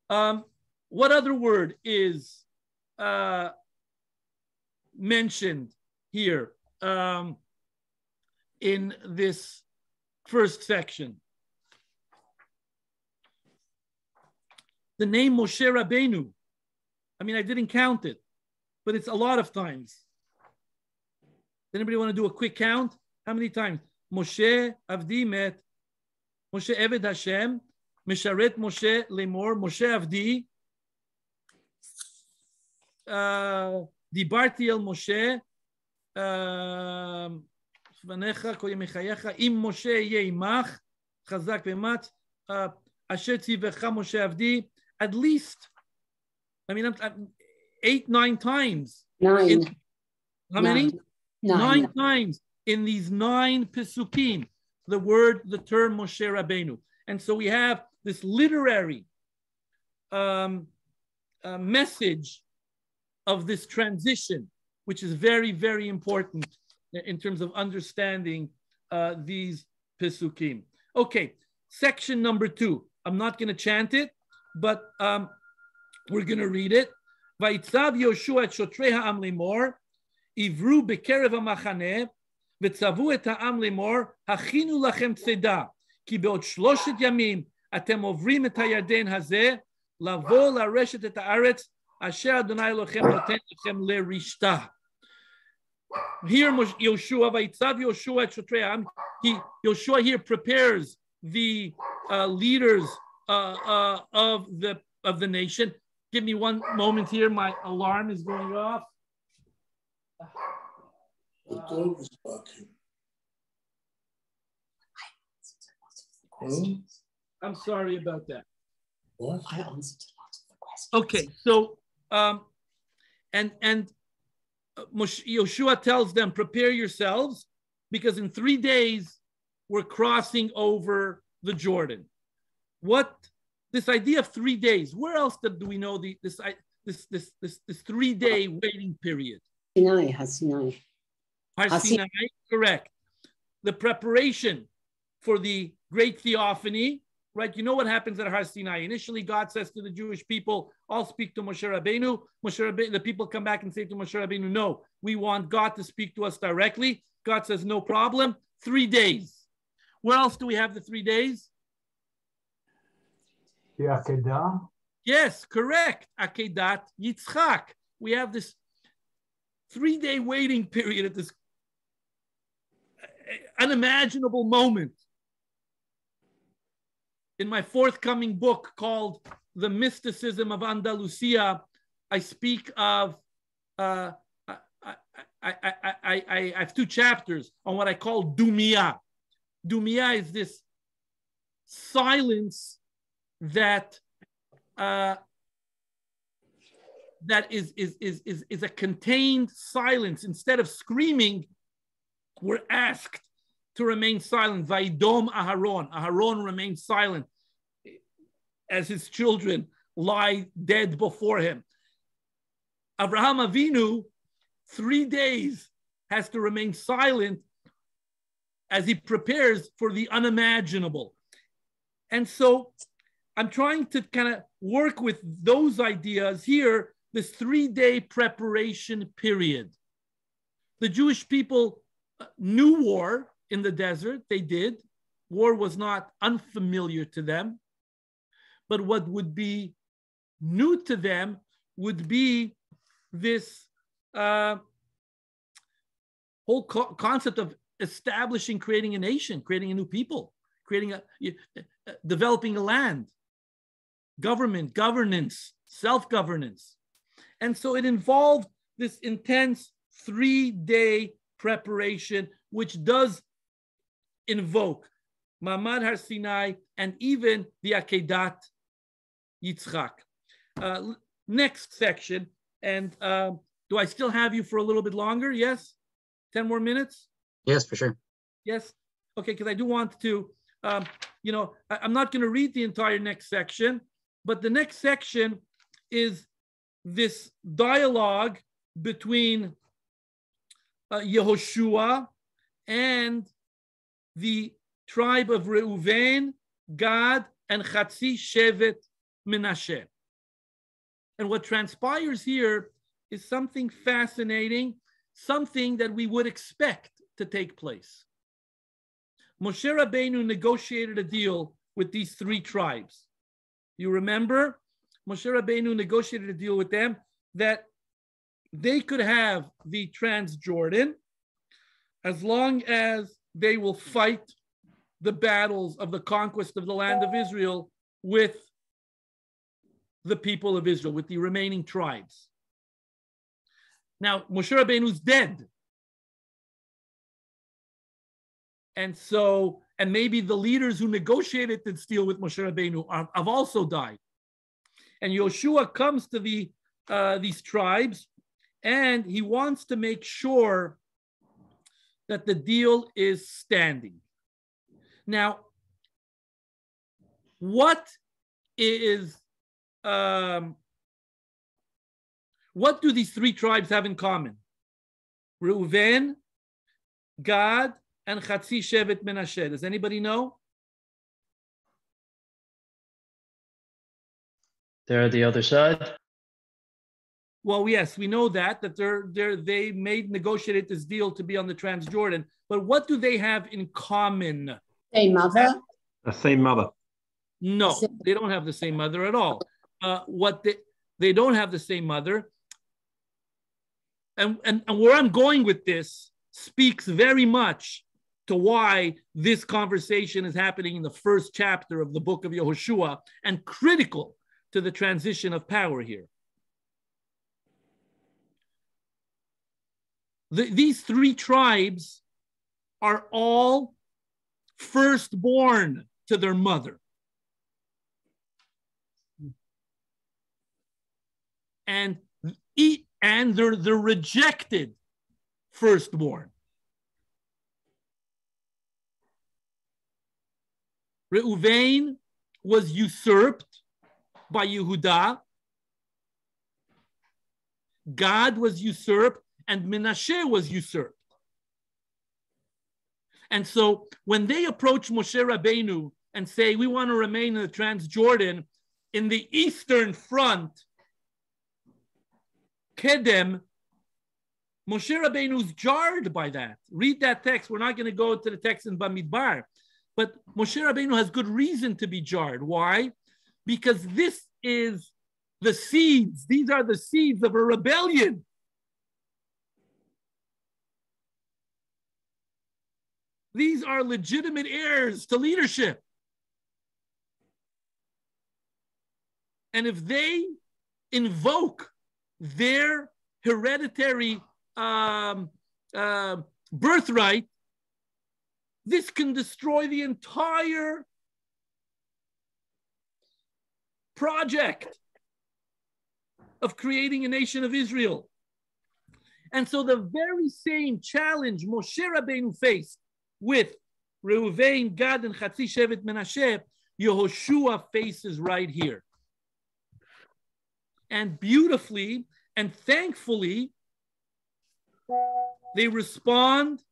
What other word is mentioned here in this first section? The name Moshe Rabbeinu. I mean, I didn't count it, but it's a lot of times. Anybody want to do a quick count? How many times? Moshe Avdi met, Moshe Eved Hashem, Mesharet Moshe Lemor, Moshe Avdi, Dibarti El Moshe, Vanecha Kol Yemechayecha, Im Moshe Yeimach, Chazak Vemat, Asher Tzivecha Moshe Avdi, at least, I mean, 8, 9 times. 9. How many? 9 times in these 9 Pesukim, the term Moshe Rabbeinu. And so we have this literary message of this transition, which is very, very important in terms of understanding these Pesukim. Okay, section number 2. I'm not going to chant it, but we're going to read it. Vayitzav Yehoshua et shotrei ha'am lemor, ivru bekerev ha'machaneh, ותצוו את העם לאמור, הכינו לכם צידה, כי בעוד 3 ימים אתם עוברים את הירדן הזה, לבוא לרשת את הארץ, אשר אדוני אלוהיכם נותן לכם לרשתה. Here Yehoshua, ויצב Yehoshua את שוטרי העם, Yehoshua here prepares the leaders of the nation. Give me one moment here, my alarm is going off. The dog is barking. I'm sorry about that. What? I answered a lot of the questions. Okay, so and Yehoshua tells them, prepare yourselves, because in 3 days we're crossing over the Jordan. What this idea of 3 days? Where else do we know this 3-day waiting period? Sinai, Sinai. Har Sinai, correct. The preparation for the great theophany, right? You know what happens at Har Sinai. Initially, God says to the Jewish people, I'll speak to Moshe Rabbeinu. The people come back and say to Moshe Rabbeinu, no, we want God to speak to us directly. God says, no problem. 3 days. Where else do we have the 3 days? The Akedah. Yes, correct. Akedat Yitzchak. We have this 3-day waiting period at this unimaginable moment. In my forthcoming book called The Mysticism of Andalusia, I speak of, I have 2 chapters on what I call Dumia. Dumia is this silence that is a contained silence. Instead of screaming, we're asked to remain silent. Vaidom Aharon. Aharon remained silent as his children lie dead before him. Avraham Avinu, 3 days, has to remain silent as he prepares for the unimaginable. And so I'm trying to kind of work with those ideas here, this 3-day preparation period. The Jewish people knew war in the desert. They did. War was not unfamiliar to them. But what would be new to them would be this whole concept of establishing, creating a nation, creating a new people, developing a land, government, governance, self-governance. And so it involved this intense 3-day preparation, which does invoke Mamad Har Sinai and even the Akedat Yitzchak. Next section, and do I still have you for a little bit longer? Yes? 10 more minutes? Yes, for sure. Yes? Okay, because I do want to, I'm not going to read the entire next section, but the next section is this dialogue between Yehoshua and the tribe of Reuven, Gad, and Chatzi Shevet Menashe. And what transpires here is something fascinating, something that we would expect to take place. Moshe Rabbeinu negotiated a deal with these 3 tribes. You remember? Moshe Rabbeinu negotiated a deal with them that they could have the Transjordan as long as they will fight the battles of the conquest of the land of Israel with the people of Israel, with the remaining tribes. Now, Moshe Rabbeinu's dead. And so, and maybe the leaders who negotiated this deal with Moshe Rabbeinu have also died. And Yehoshua comes to these tribes, and he wants to make sure that the deal is standing. Now, what do these 3 tribes have in common? Reuven, Gad, and Chatzi Shevet Menashe. Does anybody know? They're the other side. Well, yes, we know that they negotiated this deal to be on the Transjordan. But what do they have in common? Same mother? The same mother. No, they don't have the same mother at all. They don't have the same mother. And where I'm going with this speaks very much to why this conversation is happening in the first chapter of the book of Yehoshua and critical to the transition of power here. These 3 tribes are all firstborn to their mother. And they're the rejected firstborn. Reuven was usurped by Yehuda. Gad was usurped, and Menashe was usurped. And so when they approach Moshe Rabbeinu and say, we want to remain in the Transjordan in the eastern front, Kedem, Moshe Rabbeinu's jarred by that. Read that text. We're not going to go to the text in Bamidbar. But Moshe Rabbeinu has good reason to be jarred. Why? Because this is the seeds. These are the seeds of a rebellion. These are legitimate heirs to leadership. And if they invoke their hereditary birthright, this can destroy the entire project of creating a nation of Israel. And so the very same challenge Moshe Rabbeinu faced with Reuven, Gad, and Chatzi Shevet Menashe, Yehoshua faces right here. And beautifully and thankfully, they respond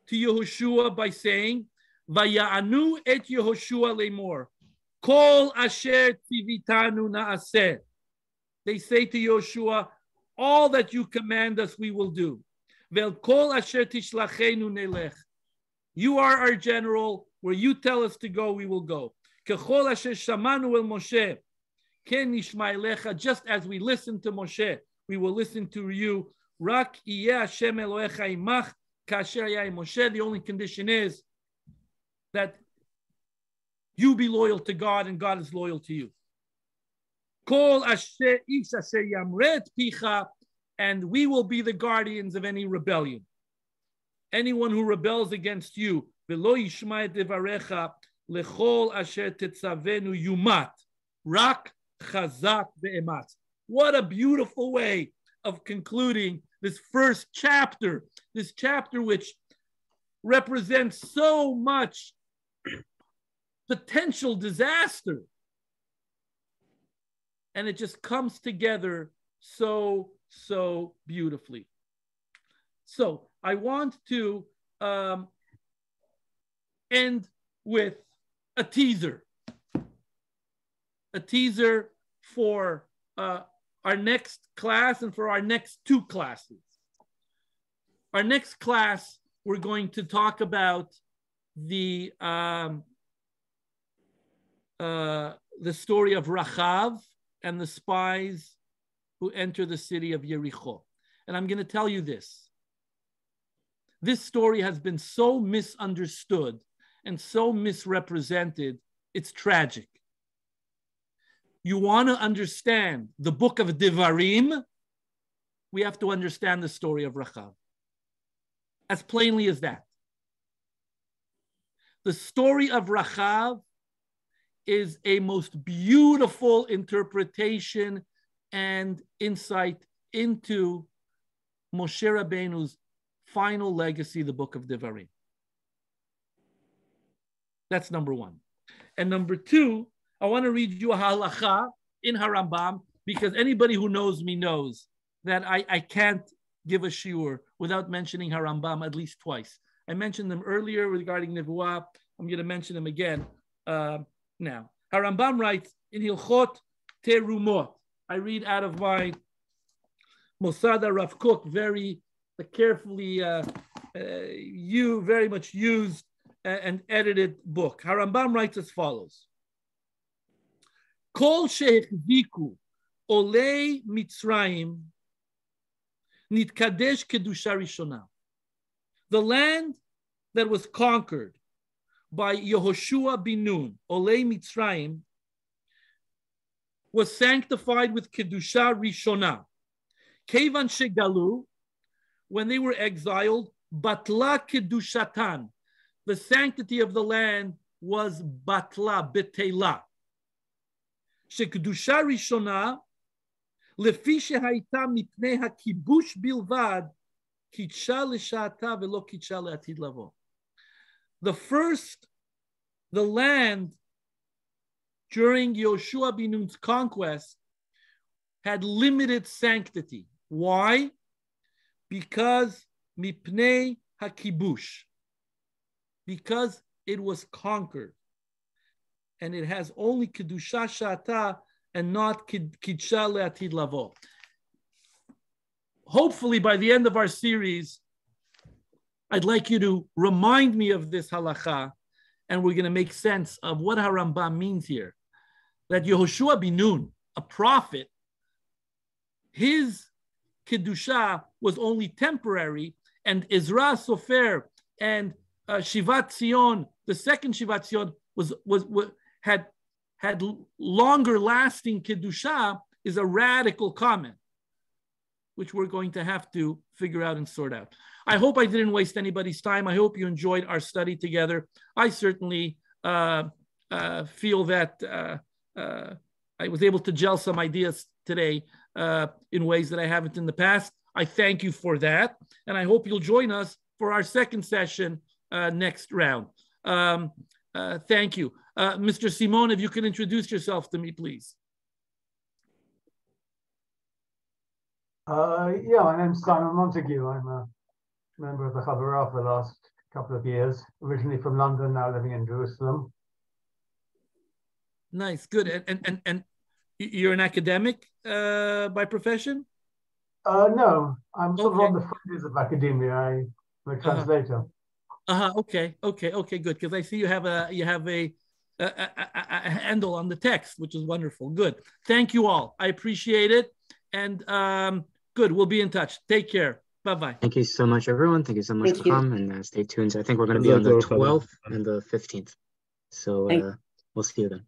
to Yehoshua by saying, Vaya'anu et Yehoshua lemor, Kol asher tivitanu na'aseh. They say to Yehoshua, all that you command us, we will do. Vel kol asher tishlachenu nelech. You are our general. Where you tell us to go, we will go. Kechol asher shamanu el Moshe, ken nishma elecha. Just as we listen to Moshe, we will listen to you. Rak yeh Hashem Elohecha imach kasher hayah im Moshe. The only condition is that you be loyal to God and God is loyal to you. Kol asher ish asher yamret picha, and we will be the guardians of any rebellion. Anyone who rebels against you, v'lo yishma et devarecha lechol asher tetzavenu yumat, rak chazak ve'emat. What a beautiful way of concluding this first chapter, this chapter which represents so much potential disaster. And it just comes together so beautifully. So I want to end with a teaser for our next class and for our next two classes. Our next class, we're going to talk about the story of Rachav and the spies who enter the city of Yericho. And I'm going to tell you this. This story has been so misunderstood and so misrepresented, it's tragic. You want to understand the book of Devarim, we have to understand the story of Rachav. As plainly as that. The story of Rachav is a most beautiful interpretation and insight into Moshe Rabbeinu's final legacy, the book of Devarim. That's number one. And number two, I want to read you a halacha in Harambam, because anybody who knows me knows that I can't give a shiur without mentioning Harambam at least twice. I mentioned them earlier regarding Nevuah. I'm going to mention them again now. Harambam writes in Hilchot Terumot. I read out of my Mosada Rav Kook, very carefully very much used and edited book. Harambam writes as follows. Kol shehechziku olei Mitzrayim nitkadesh kedusha rishona. The land that was conquered by Yehoshua bin Nun, olei Mitzrayim, was sanctified with kedusha rishona. Kevan shegalu, when they were exiled, batla kedushatan, the sanctity of the land was batla, betela. Shekedusha rishona, lefi shehaita mipnei hakibush bilvad, kitsha l'sha'ata velo kitsha le'atid lavo. The land during Yehoshua bin Nun's conquest had limited sanctity. Why? Because mipnei hakibush, because it was conquered, and it has only kedusha shata and not kidsha le'atid lavo. Hopefully, by the end of our series, I'd like you to remind me of this halacha, and we're going to make sense of what Harambam means here. That Yehoshua bin Nun, a prophet, his kedusha was only temporary, and Ezra Sofer and Shivat Zion, the second Shivat Zion, had longer lasting kedusha, is a radical comment, which we're going to have to figure out and sort out. I hope I didn't waste anybody's time. I hope you enjoyed our study together. I certainly feel that I was able to gel some ideas today in ways that I haven't in the past. I thank you for that. And I hope you'll join us for our second session next round. Thank you. Mr. Simon, if you can introduce yourself to me, please. Yeah, my name's Simon Montague. I'm a member of the Xavera for the last couple of years, originally from London, now living in Jerusalem. Nice, good. And you're an academic by profession? No, I'm sort of on the fringes of academia. I'm a translator. Okay, good. Because I see you have a handle on the text, which is wonderful. Good. Thank you all. I appreciate it. And good. We'll be in touch. Take care. Bye-bye. Thank you so much, everyone. Thank you so much for coming, and stay tuned. I think we're going to be on the 12th and the 15th. So we'll see you then.